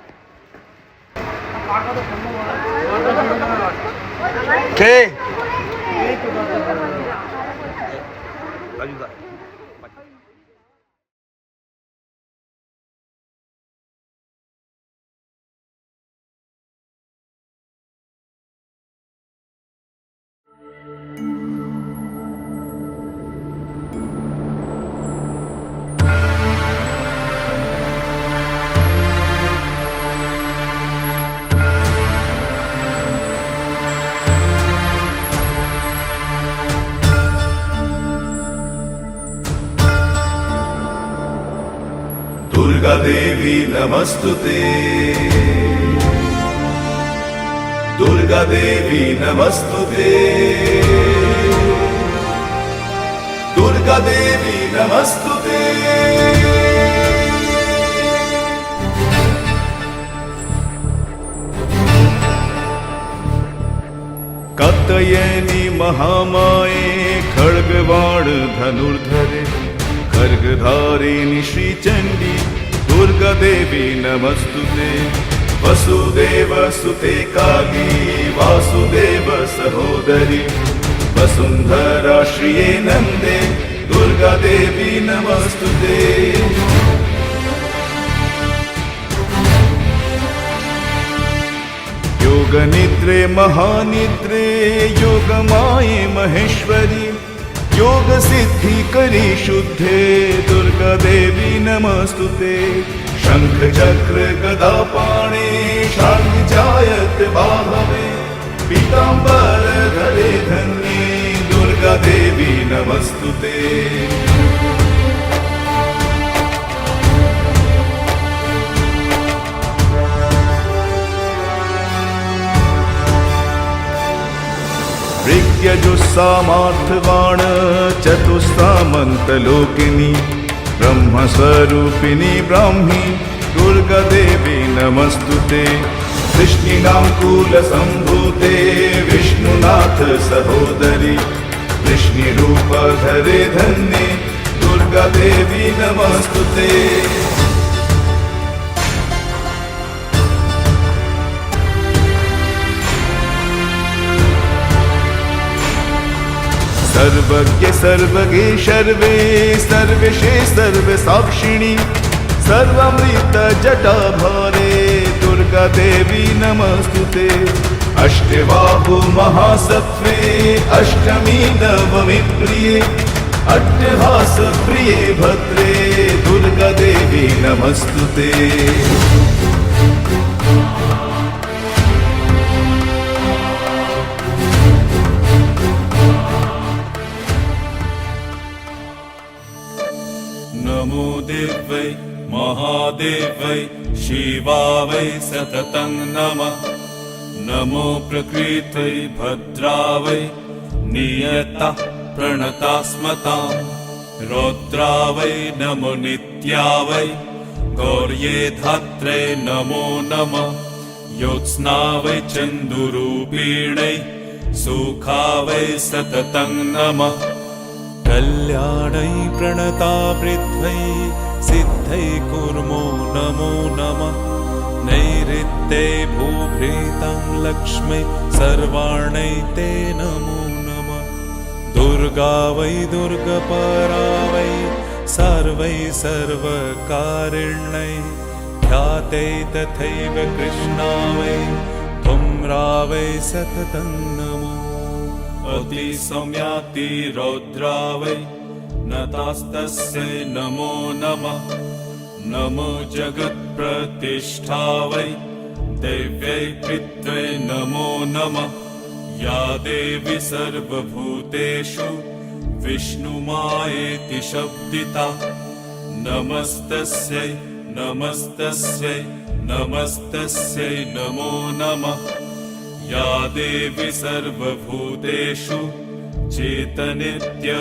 दुर्गा देवी नमस्तुते, दुर्गा देवी नमस्तुते, दुर्गा देवी नमस्तुते। कात्यायनी महामाये खड्गवाण धनुर्धरे खड्गधारिणी श्रीचण्डी दुर्गा देवी नमस्तुते। वसुदेव सुते काली वासुदेव सहोदरी वसुन्धरा श्रिये नन्दे दुर्गा देवी नमस्तुते। योगनिद्रे महानिद्रे योगमाये महेश्वरी योग सिद्धि करी शुद्धे दुर्गा देवी नमस्तुते। शंख चक्र गदा पाणे शांति जायत बाहवे पीतांबर धरे धन्ये दुर्गा देवी नमस्तुते। ऋग्यजुस्सामार्थवाण चतुस्सामन्तलोकिनी ब्रह्मस्वरूपिणी ब्राह्मी दुर्गा देवी नमस्तुते। कृष्णिनाङ्कुलसम्भूते विष्णुनाथ सहोदरी कृष्णिरूप धरे धन्ये दुर्गा देवी नमस्तुते। सर्वज्ञ सर्वगे सर्वे सर्वेशे सर्वसाक्षिणी सर्वामृत जटाभारे दुर्गा देवी नमस्तुते। अष्टबाहु महासत्त्वे अष्टमी नवमी प्रिये अट्टहास प्रिये भद्रे दुर्गा देवी नमस्तुते।
देवै शिवावै सततं नमः नमो प्रकृत्यै भद्रावै नियतः प्रणतास्मताम् रौद्रावै नमो नित्यावै गौर्ये धात्रे नमो नमः योत्स्नावै चन्दुरूपिणै सुखावै सततं नमः कल्याणै प्रणतावृद्ध्यै सिद्धै कुर्मो नमो नमः नैऋत्यै भूभृतं लक्ष्मै सर्वाणै ते नमो नमः दुर्गा वै दुर्गपरा वै सर्वै सर्वकारिण्यै ख्यातै तथैव कृष्णा वै धूम्रा वै सततं नमो अतिसौम्याति रौद्रा वै नतास्तस्यै नमो नमः नमो जगत्प्रतिष्ठा वै देव्यै पित्रै नमो नमः या देवी सर्वभूतेषु विष्णुमायेति शब्दिता नमस्तस्यै नमस्तस्यै नमस्तस्यै नमो नमः या देवी सर्वभूतेषु चेतनित्यभिधीयते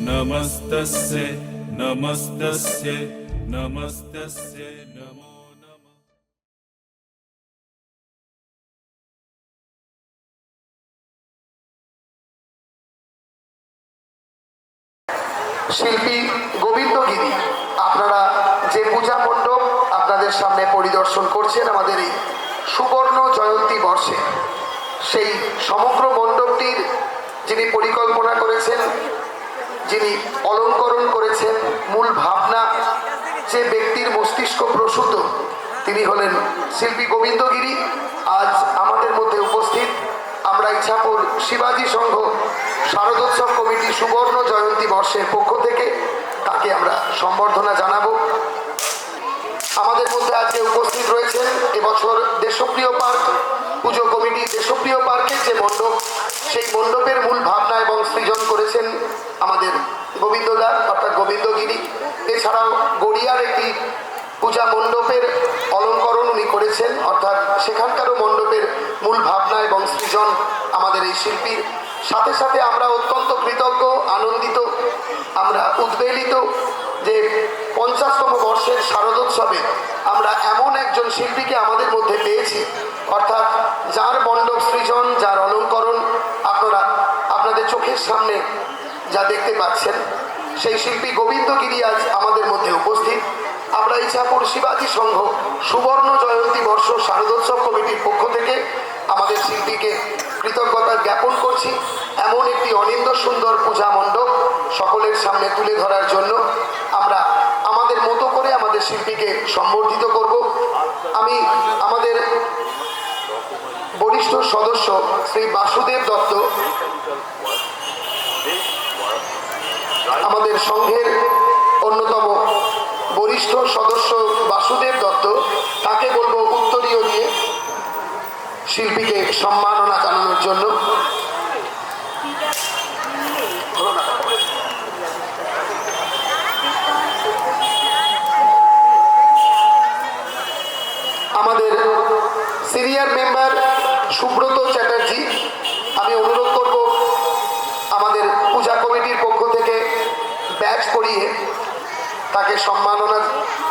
नमस्तस्यै नमस्तस्यै नमस्तस्यै नमो नमः
শিল্পী গোবিন্দ গিরি, আপনারা যে পূজা মণ্ডপ আপনাদের সামনে পরিদর্শন করছেন আমাদের এই সুবর্ণ জয়ন্তী বর্ষে, সেই সমগ্র মণ্ডপটির যিনি পরিকল্পনা করেছেন, যিনি অলঙ্করণ করেছেন, মূল ভাবনা যে ব্যক্তির মস্তিষ্ক প্রসূত, তিনি হলেন শিল্পী গোবিন্দ গিরি। আজ আমাদের মধ্যে উপস্থিত। আমরা ইছাপুর শিবাজি সংঘ শারদোৎসব কমিটি সুবর্ণ জয়ন্তী বর্ষের পক্ষ থেকে তাকে আমরা সম্বর্ধনা জানাবো। আমাদের মধ্যে আজকে উপস্থিত রয়েছেন এবছর দেশপ্রিয় পার্ক পুজো কমিটি দেশপ্রিয় পার্কের যে মণ্ডপ, সেই মণ্ডপের মূল ভাবনা এবং সৃজন করেছেন আমাদের গোবিন্দদা অর্থাৎ গোবিন্দ গিরি। এছাড়াও গড়িয়ার একটি পূজা মণ্ডপের অলঙ্করণ উনি করেছেন, অর্থাৎ সেখানকারও মণ্ডপের মূল ভাবনা এবং সৃজন আমাদের এই শিল্পীর। সাথে সাথে আমরা অত্যন্ত কৃতজ্ঞ, আনন্দিত, আমরা উদ্বেলিত যে 50তম বর্ষের শারদোৎসবে আমরা এমন একজন শিল্পীকে আমাদের মধ্যে পেয়েছি, অর্থাৎ যার মণ্ডপ সৃজন, যার অলঙ্করণ আপনারা আপনাদের চোখের সামনে যা দেখতে পাচ্ছেন, সেই শিল্পী গোবিন্দ গিরি আজ আমাদের মধ্যে উপস্থিত। আমরা ইছাপুর শিবাজি সংঘ সুবর্ণ জয়ন্তী বর্ষ শারদোৎসব কমিটির পক্ষ থেকে আমাদের শিল্পীকে কৃতজ্ঞতা জ্ঞাপন করছি। এমন একটি অনিন্দ্য সুন্দর পূজা মণ্ডপ সকলের সামনে তুলে ধরার জন্য আমরা আমাদের মতো করে আমাদের শিল্পীকে সম্বর্ধিত করব। আমি আমাদের বরিষ্ঠ সদস্য শ্রী বাসুদেব দত্ত, আমাদের সংঘের অন্যতম বরিষ্ঠ সদস্য বাসুদেব দত্ত, তাকে বলবো উত্তরীয় দিয়ে শিল্পীকে সম্মাননা জানানোর জন্য। আমাদের সিনিয়র মেম্বার সুব্রত চ্যাটার্জি, আমি অনুরোধ করব আমাদের পূজা কমিটির পক্ষ থেকে ব্যাচ পরিয়ে তাকে সম্মাননা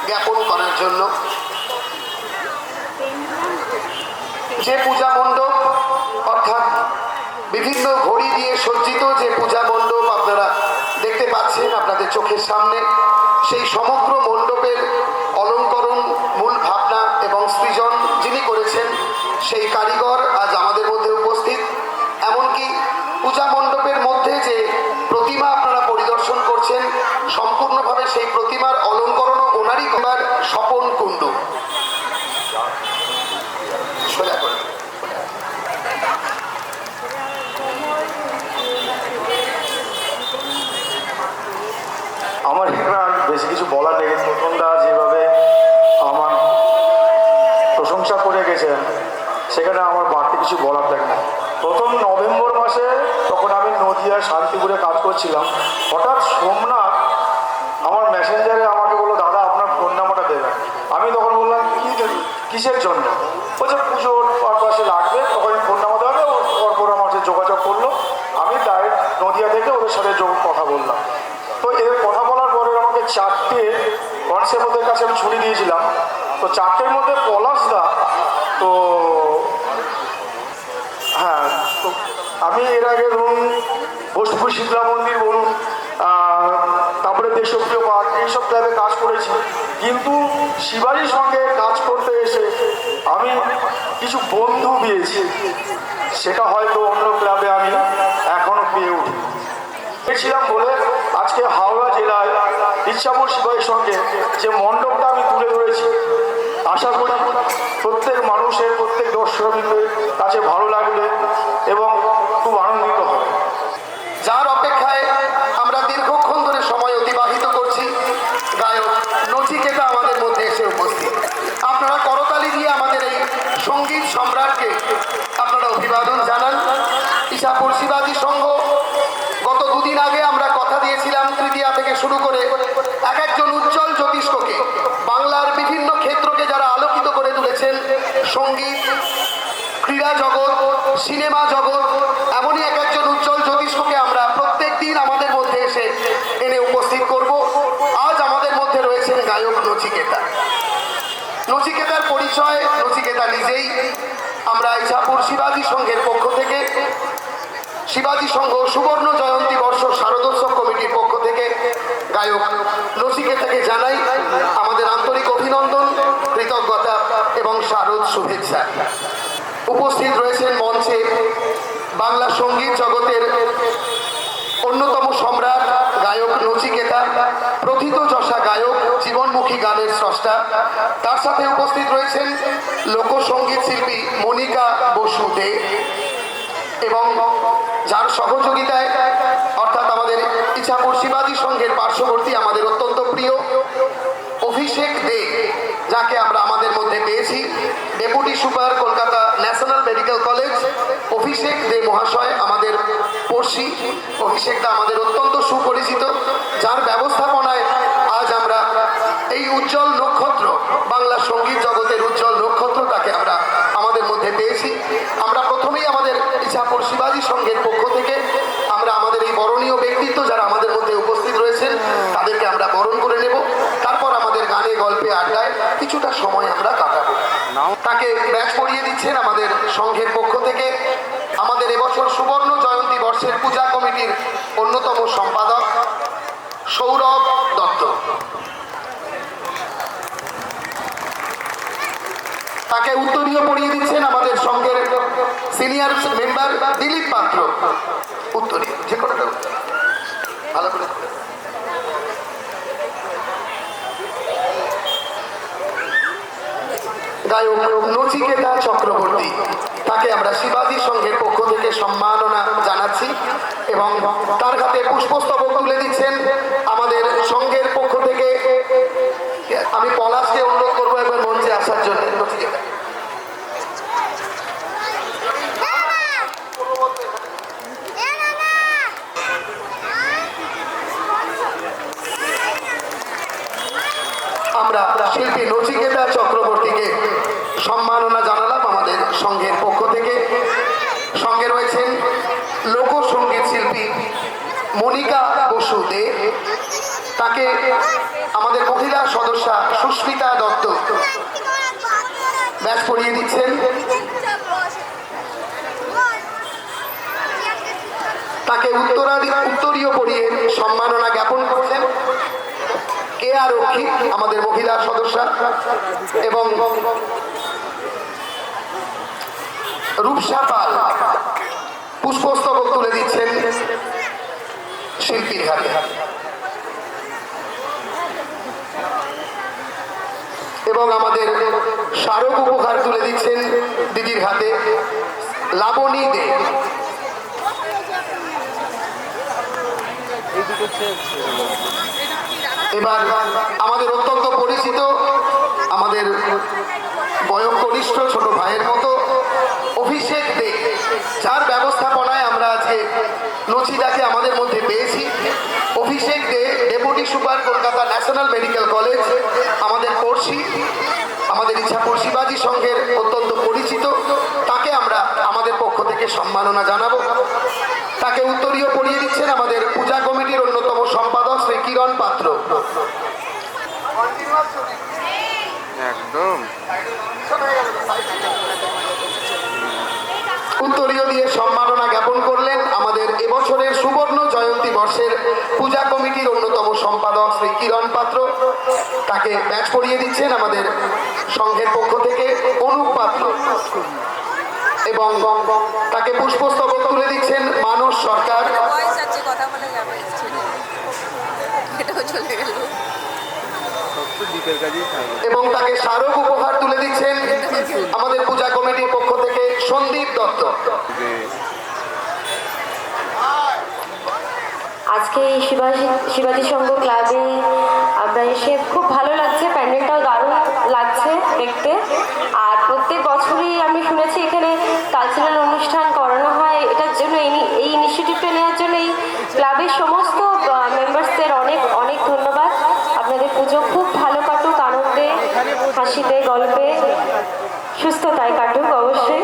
জ্ঞাপন করার জন্য। যে পূজা মণ্ডপ অর্থাৎ বিভিন্ন ঘড়ি দিয়ে সজ্জিত যে পূজা মণ্ডপ আপনারা দেখতে পাচ্ছেন আপনাদের চোখের সামনে, সেই সমগ্র মণ্ডপের অলঙ্করণ, মূল ভাবনা এবং সৃজন যিনি করেছেন সেই কারিগর আজ আমাদের মধ্যে উপস্থিত। এমনকি পূজা মণ্ডপের মধ্যে যে প্রতিমা আপনারা পরিদর্শন করছেন, সম্পূর্ণভাবে সেই প্রতিমার অলঙ্করণও ওনারই করার স্বপন কুণ্ডু। সোজা করে
আমার এখানে আর বেশি কিছু বলার নেই। নতুনদা যেভাবে আমার প্রশংসা করে গেছেন, সেখানে আমার বাড়তি কিছু বলার থাকে না। প্রথম নভেম্বর মাসে তখন আমি নদিয়ার শান্তিপুরে কাজ করছিলাম, হঠাৎ সোমনাথ আমার মেসেঞ্জারে আমাকে বললো, দাদা আপনার কিসের জন্য? বলছে পুজোর পারপাসে লাগবে, তখন ফোন নাম্বার দেওয়া হবে, পরপর আমার সাথে যোগাযোগ করলো। আমি ডাইরেক্ট নদিয়া থেকে ওদের সাথে কথা বললাম। তো এর কথা বলার পরে আমাকে 4টে কনস্টেবলদের কাছে আমি ছুটি দিয়েছিলাম। তো 4টের মধ্যে পলাশদা, তো হ্যাঁ, তো আমি এর আগে ধরুন বোসপুর শীতলা মন্দির বলুন, তারপরে দেশপ্রিয় পার্ক, এইসব ক্লাবে কাজ করেছি। কিন্তু শিবাজির সঙ্গে কাজ করতে এসে আমি কিছু বন্ধু পেয়েছি, সেটা হয়তো অন্য ক্লাবে আমি এখনো পেয়ে উঠি। পেয়েছিলাম বলে আজকে হাওড়া জেলায় ইচ্ছাপুর শিবাজির সঙ্গে যে মণ্ডপটা আমি তুলে ধরেছি, আশা করি প্রত্যেক মানুষের, প্রত্যেক দর্শকদের কাছে ভালো লাগবে এবং খুব আনন্দিত হবে।
যার অপেক্ষায় আমরা দীর্ঘক্ষণ ধরে সময় অতিবাহিত করছি, গায়ক নচিকেতা আমাদের মধ্যে এসে উপস্থিত। আপনারা করতালি দিয়ে আমাদের এই সঙ্গীত সম্রাটকে আপনারা অভিবাদন জানান। ইছাপুর শিবাজি সংঘ গত দুদিন আগে আমরা কথা দিয়েছিলাম, তৃতীয়া থেকে শুরু করে এক একজন উজ্জ্বল জ্যোতিষ্ককে, বাংলার বিভিন্ন ক্ষেত্রকে যারা আলোকিত করে তুলেছেন, সঙ্গীত, ক্রীড়া জগৎ, সিনেমা জগৎ, এমনই এক একজন উজ্জ্বল জ্যোতিষ্ককে আমরা প্রত্যেক দিন আমাদের মধ্যে এসে এনে উপস্থিত করব। আজ আমাদের মধ্যে রয়েছেন গায়ক নচিকেতা। নচিকেতার পরিচয় নচিকেতা নিজেই। আমরা ইছাপুর শিবাজি সংঘের পক্ষ থেকে, শিবাজি সংঘ সুবর্ণ জয়ন্তী বর্ষ শারদোৎসব কমিটির পক্ষ থেকে গায়ক নচিকেতাকে জানাই আমাদের আন্তরিক অভিনন্দন, কৃতজ্ঞতা এবং শারদ শুভেচ্ছা। উপস্থিত রয়েছেন মঞ্চে বাংলা সঙ্গীত জগতের অন্যতম সম্রাট গায়ক নচিকেতা, প্রথিতযশা গায়ক, জীবনমুখী গানের স্রষ্টা। তার সাথে উপস্থিত রয়েছেন লোকসঙ্গীত শিল্পী মনিকা বসু দে, এবং যার সহযোগিতায় অর্থাৎ আমাদের ইছাপুর শিবাজি সংঘের পার্শ্ববর্তী আমাদের অত্যন্ত প্রিয় অভিষেক দে, যাকে আমরা আমাদের মধ্যে পেয়েছি, deputy super Kolkata national medical college Abhishek De মহাশয় আমাদের পড়শি। অভিষেকটা আমাদের অত্যন্ত সুপরিচিত, যার ব্যবস্থাপনায় আজ আমরা এই উজ্জ্বল নক্ষত্র, বাংলা সঙ্গীত জগতের উজ্জ্বল নক্ষত্র, তাকে আমরা আমাদের মধ্যে পেয়েছি। আমরা প্রথমেই আমাদের ইছাপুর শিবাজি সংঘের পক্ষ থেকে আমরা আমাদের এই বরণীয় ব্যক্তিত্ব যারা আমাদের মধ্যে উপস্থিত রয়েছেন তাদেরকে আমরা বরণ করে নেব। তারপর আমাদের গানে, গল্পে, আড্ডায় কিছুটা সময় আমরা কাটাবো। তাকে ব্যাচ পরিয়ে দিচ্ছেন আমাদের সংঘের পক্ষ থেকে আমাদের এবছর সুবর্ণ জয়ন্তী বর্ষের পূজা কমিটির অন্যতম সম্পাদক সৌরভ দত্ত। তাকে উত্তরীয় পরিয়ে দিচ্ছেন আমাদের সংঘের সিনিয়র মেম্বার দিলীপ পাত্র। উত্তরীয় যে কোনোটা ভালো করে। গায়ক নচিকেতা চক্রবর্তী, তাকে আমরা শিবাজি সংঘের পক্ষ থেকে সম্মাননা জানাচ্ছি এবং তার হাতে পুষ্পস্তবক তুলে দিচ্ছেন আমাদের সংঘের পক্ষ থেকে। আমি পলাশকে অনুরোধ করবো একবার মঞ্চে আসার জন্য। নচিকেতা আমরা শিল্পী নচিকেতা চক্রবর্তীকে সম্মাননা জানালাম আমাদের সংঘের পক্ষ থেকে। সঙ্গে রয়েছেন লোকসঙ্গীত শিল্পী মনিকা বসু দে, তাকে আমাদের মহিলা সদস্যা সুস্মিতা দত্ত ব্যাচ পরিয়ে দিচ্ছেন। তাকে উত্তরীয় পরিয়ে সম্মাননা জ্ঞাপন করছেন কেয়া রক্ষী আমাদের মহিলা সদস্যা, এবং রূপসা পাল পুষ্পস্তবক তুলে দিচ্ছেন শিল্পীর হাতে। এবং আমাদের স্মারক উপহার তুলে দিচ্ছেন দিদির হাতে লাবণী দে। এবার আমাদের অত্যন্ত পরিচিত, আমাদের বয়োকনিষ্ঠ ছোট ভাইয়ের মতো অভিষেক দে, যার ব্যবস্থাপনায় আমরা আজকে আজকে নচিদাকে আমাদের মধ্যে পেয়েছি। Abhishek De, deputy super, Kolkata national medical college, আমাদের পড়শি, আমাদের ইচ্ছাপুর শিবাজি সংঘের অত্যন্ত পরিচিত। তাকে আমরা আমাদের পক্ষ থেকে সম্মাননা জানাবো। তাকে উত্তরীয় পড়িয়ে দিচ্ছেন আমাদের পূজা কমিটির অন্যতম সম্পাদক শ্রী কিরণ পাত্র। উত্তরীয় দিয়ে সম্মাননা জ্ঞাপন করলেন আমাদের এবছরের সুবর্ণ জয়ন্তী বর্ষের পূজা কমিটির অন্যতম সম্পাদক শ্রী কিরণ পাত্র। তাকে ব্যাচ পরিয়ে দিচ্ছেন আমাদের সংঘের পক্ষ থেকে অনুপ পাত্র, এবং তাকে পুষ্পস্তবক তুলে দিচ্ছেন মানস সরকার। এবং তাকে স্মারক উপহার তুলে দিচ্ছেন আমাদের পূজা কমিটির পক্ষ থেকে সন্দীপ দত্ত।
আজকে এই শিবাজি সংঘ ক্লাবে আমরা এসে খুব ভালো লাগছে, প্যান্ডেলটাও দারুণ লাগছে দেখতে। আর প্রত্যেক বছরই আমি শুনেছি এখানে কালচারাল অনুষ্ঠান করানো হয়। এটার জন্য এই ইনিশিয়েটিভটা নেওয়ার জন্য এই ক্লাবের সমস্ত মেম্বার্সদের অনেক অনেক ধন্যবাদ। আপনাদের পুজো খুব ভালো কাটুক, আনন্দে, হাসিতে, গল্পে, সুস্থতায় কাটুক অবশ্যই।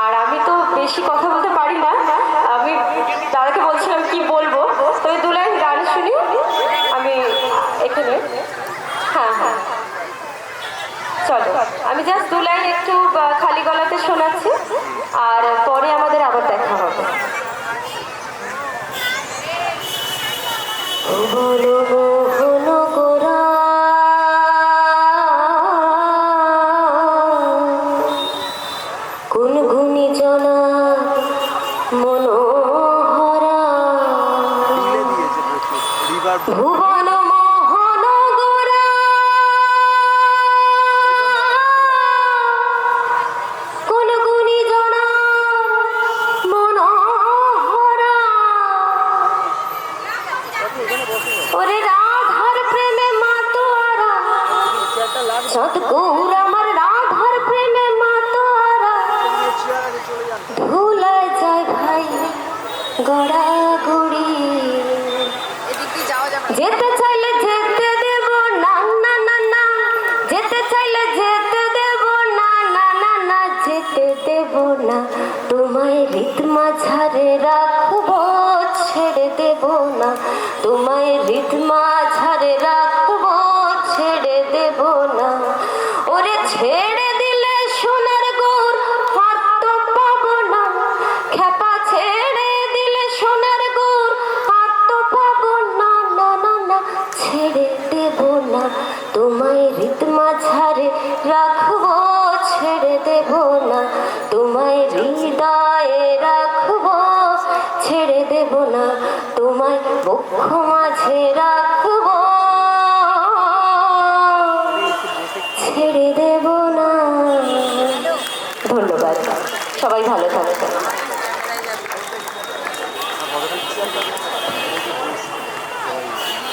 আর আমি তো বেশি কথা বলতে পারি না, আমি দাদাকে বলছিলাম কি বলবো, তবে দু লাইন গান শুনি আমি এখানে। হ্যাঁ হ্যাঁ চলো, আমি জাস্ট দু লাইন একটু খালি গলাতে শোনাচ্ছি, আর পরে আমাদের আবার দেখা হবে। গুনগুনি জনা মনোহরা ভুবন মোহনগরা গুনগুনি জনা মনোহরা ওরে রাধার প্রেমে মাতোয়ারা সৎগৌর আমার রাধার প্রেমে মাতোয়ারা ভুলে যায় ভাই গড়াগড়ি যেতে চাইলে যেতে দেব না না না না, যেতে চাইলে যেতে দেব না না না না, যেতে দেব না তোমায় রীত মাঝারে রাখবো, ছেড়ে দেব না তোমায় রীত মাঝারে রাখবো, ছেড়ে দেব না। ওরে ছেড়ে দিলে সোনার গোর হাত তো পাবো না, খেপা ছেড়ে দিলে সোনার গোর হাত তো পাবো না না না না, ছেড়ে দেব না তোমায় রীত মাঝারে রাখবো, ছেড়ে দেব না তোমায় হৃদয়ে রাখবো, ছেড়ে দেব না তোমায় বক্ষ মাঝে রাখবো, ছেড়ে দেব না। ধন্যবাদ, সবাই ভালো থাকবেন।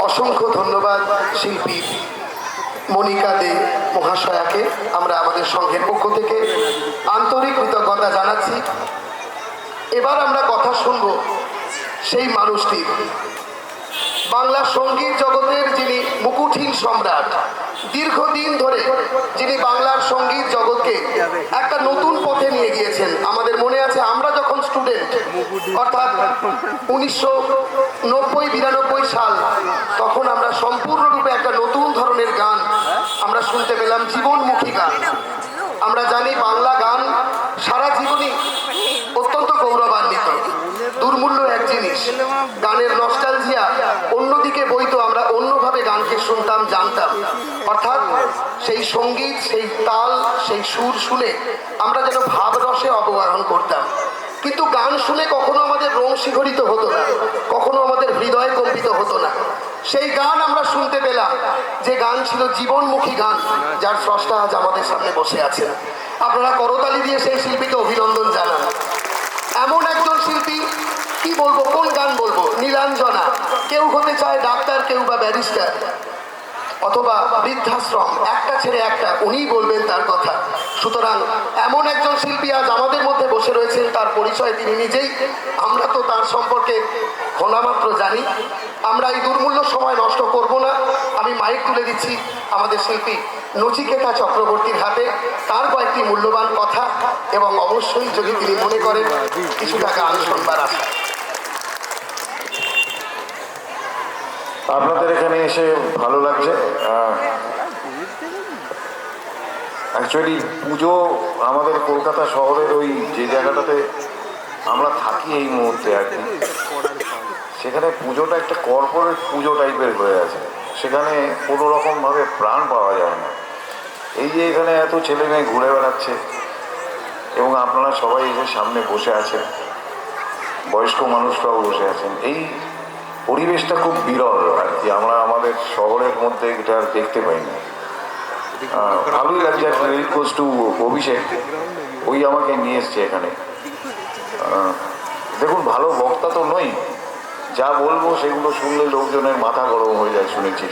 অসংখ্য ধন্যবাদ শিল্পী মনিকা দে মহাশয়াকে আমরা আমাদের সংঘের পক্ষ থেকে আন্তরিক কৃতজ্ঞতা জানাচ্ছি। এবার আমরা কথা শুনব সেই মানুষটি, বাংলা সঙ্গীত জগতের যিনি মুকুটহীন সম্রাট, দীর্ঘদিন ধরে যিনি বাংলার সঙ্গীত জগৎকে একটা নতুন পথে নিয়ে গিয়েছেন। আমাদের মনে আছে আমরা যখন স্টুডেন্ট, অর্থাৎ 1990-92 সাল, তখন আমরা সম্পূর্ণরূপে একটা নতুন ধরনের গান আমরা শুনতে পেলাম, জীবনমুখী গান। আমরা জানি বাংলা গান সারা জীবনই অত্যন্ত গৌরবান্বিত, দুর্মূল্য এক জিনিস। গানের নস্টালজিয়া অন্যদিকে বইতো, আমরা অন্যভাবে গানকে শুনতাম, জানতাম। অর্থাৎ সেই সঙ্গীত, সেই তাল, সেই সুর শুনে আমরা যেন ভাবরসে অপহরণ করতাম। কিন্তু গান শুনে কখনো আমাদের রোম শিহরিত হতো না, কখনো আমাদের হৃদয় কম্পিত হতো না। সেই গান আমরা শুনতে পেলাম, যে গান ছিল জীবনমুখী গান, যার স্রষ্টা আজ আমাদের সামনে বসে আছেন। আপনারা করতালি দিয়ে সেই শিল্পীকে অভিনন্দন জানান। এমন একজন শিল্পী, কি বলবো, কোন গান বলবো, নীলাঞ্জনা। কেউ হতে চায় ডাক্তার, কেউ বা ব্যারিস্টার, অথবা বৃদ্ধাশ্রম, একটা ছেড়ে একটা, উনিই বলবেন তার কথা। সুতরাং এমন একজন শিল্পী আজ আমাদের মধ্যে বসে রয়েছেন, তার পরিচয় তিনি নিজেই। আমরা তো তার সম্পর্কে ঘনামাত্র জানি। আমরা এই দুর্মূল্য সময় নষ্ট করব না। আমি মাইক তুলে দিচ্ছি আমাদের শিল্পী নচিকেতা চক্রবর্তীর হাতে, তার কয়েকটি মূল্যবান কথা এবং অবশ্যই যদি তিনি মনে করেন কিছুটা গান শুনবার আশা।
আপনাদের এখানে এসে ভালো লাগছে। অ্যাকচুয়ালি পুজো আমাদের কলকাতা শহরের ওই যে জায়গাটাতে আমরা থাকি এই মুহূর্তে আর কি, সেখানে পুজোটা একটা কর্পোরেট পুজো টাইপের হয়ে আছে। সেখানে কোনো রকমভাবে প্রাণ পাওয়া যায় না। এই যে এখানে এত ছেলে মেয়ে ঘুরে বেড়াচ্ছে এবং আপনারা সবাই এসে সামনে বসে আছেন, বয়স্ক মানুষরাও বসে আছেন, এই পরিবেশটা খুব বিরল আর কি। আমরা আমাদের শহরের মধ্যে এটা দেখতে পাই না। ভালোই লাগছে। রিকোয়েস্ট টু অভিষেক, ওই আমাকে নিয়ে এসছে এখানে। দেখুন, ভালো বক্তা তো নই, যা বলবো সেগুলো শুনলে লোকজনের মাথা গরম হয়ে যায় শুনেছি।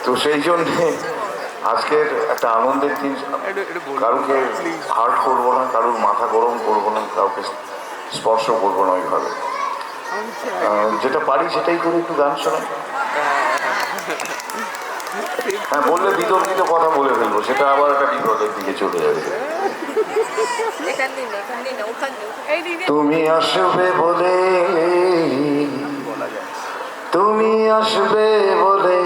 তো সেই জন্যে আজকের একটা আনন্দের দিন। কারোকে হার্ট করবো না, কারোর মাথা গরম করবো না, কাউকে স্পর্শ করবো না ওইভাবে। যেটা পারি সেটাই করে একটু গান শোনাই। হ্যাঁ, বললে বিতর্কিত কথা বলে ফেলবো, সেটা আবার একটা বিপদের দিকে চলে যাবে। তুমি আসবে বলে, তুমি আসবে বলে,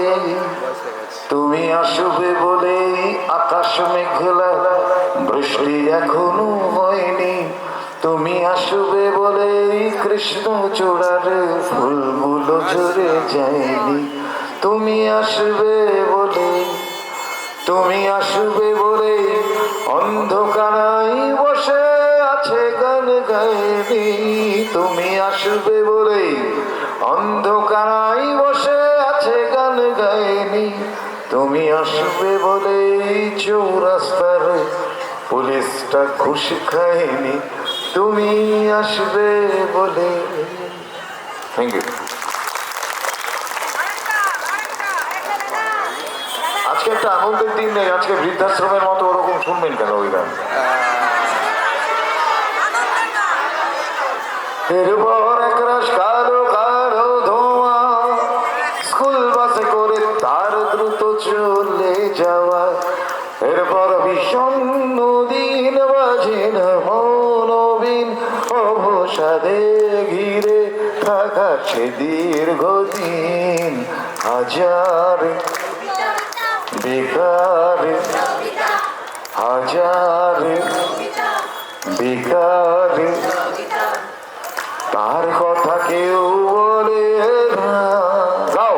তুমি আসবে বলে আকাশ মেঘলা, বৃষ্টি এখনো হয়নি। তুমি আসবে বলে কৃষ্ণচূড়ার ফুলগুলো ঝরে যায়নি। তুমি আসবে বলে, তুমি আসবে বলে অন্ধকারাই বসে আছে গান গায়নি। তুমি আসবে বলে অন্ধকারাই বসে আছে গান গায়নি। তুমি আসবে বলে চৌরাস্তার পুলিশটা ঘুষ খায়নি। তুমি আসবে বলে। Thank you. আজকে একটা আনন্দের দিন নেই, আজকে বৃদ্ধাশ্রমের মতো ওরকম শুনবেন কেন ওই গান? এরপর একরাশ কালো কালো ধোঁয়া, স্কুল বাসে করে তার দ্রুত চলে যাওয়া। এরপর বিষণ্ণ দিন বাজে না মনোবিন অবসাদে ঘিরে থাকা সে দীর্ঘদিন। হাজার বেকার, হাজার বেকার, তার কথা কেউ বলে না। গাও,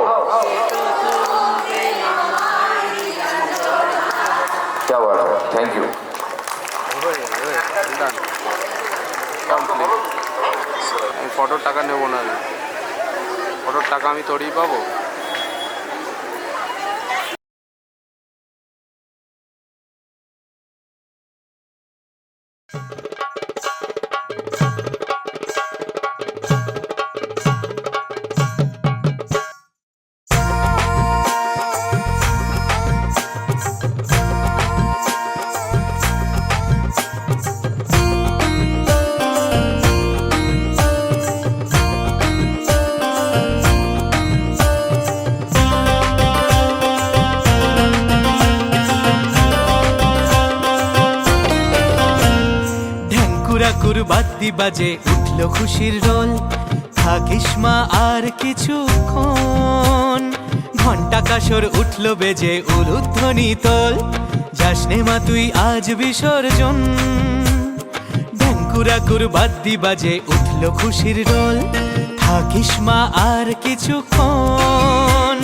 क्या बात है, थैंक यू।
আমি ফটোর টাকা নেবো না, ফটোর টাকা আমি তোরই পাবো।
বাদ্যি বাজে উঠল খুশির রোল, থাকিস মা আর কিছুক্ষণ। ঘন্টা কাসর উঠল বেজে উলুধ্বনি তোল, যাসনে মা তুই আজ বিসর্জন। ঢ্যাঙ্কুরাকুর বাদ্যি বাজে উঠল খুশির রোল, থাকিস মা আর কিছুক্ষণ।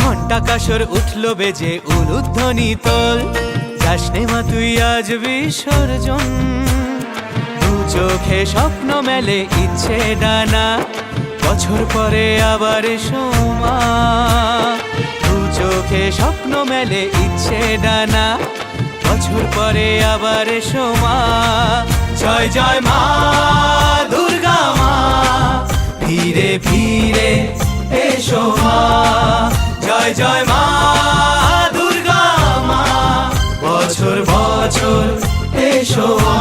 ঘন্টা কাসর উঠল বেজে উলুধ্বনি তোল, যাসনে মা তুই আজ বিসর্জন। চোখে স্বপ্ন মেলে ইচ্ছে ডানা, বছর পরে আবার সোমা। দু চোখে স্বপ্ন মেলে ইচ্ছে ডানা, বছর পরে আবার সোমা। জয় জয় মা দুর্গা মা, ফিরে ফিরে এসো মা। জয় জয় মা দুর্গা মা, বছর বছর এসো মা।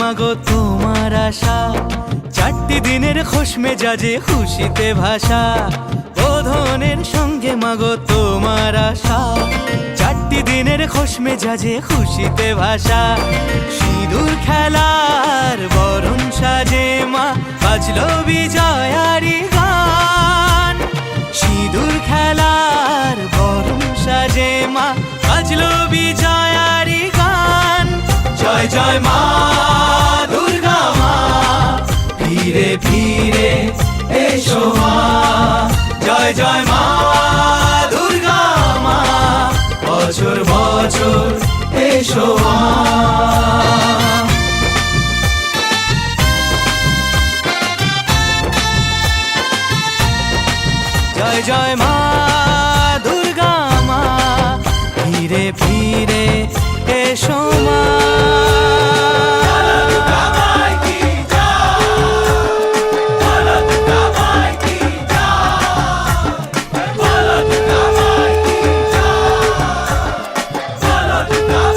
মাগো তোমার আশা, 4টি দিনের খোশ মেজাজে খুশিতে ভাষা। বোধনের সঙ্গে মাগো তোমার আশা, 4টি দিনের খোশ মেজাজে খুশিতে ভাষা। সিঁদুর খেলার বরণ সাজে মা, বাজলো বিজয়ারি গান। সিঁদুর খেলার বরণ সাজে মা, বাজলো বিজয়ারি গান। জয় জয় মা দুর্গা মা, ফিরে ফিরে এসো মা। জয় জয় মা দুর্গা মা, বছর বছর এসো মা। জয় জয় মা দুর্গা মা, ফিরে ফিরে এসো মা।
Bala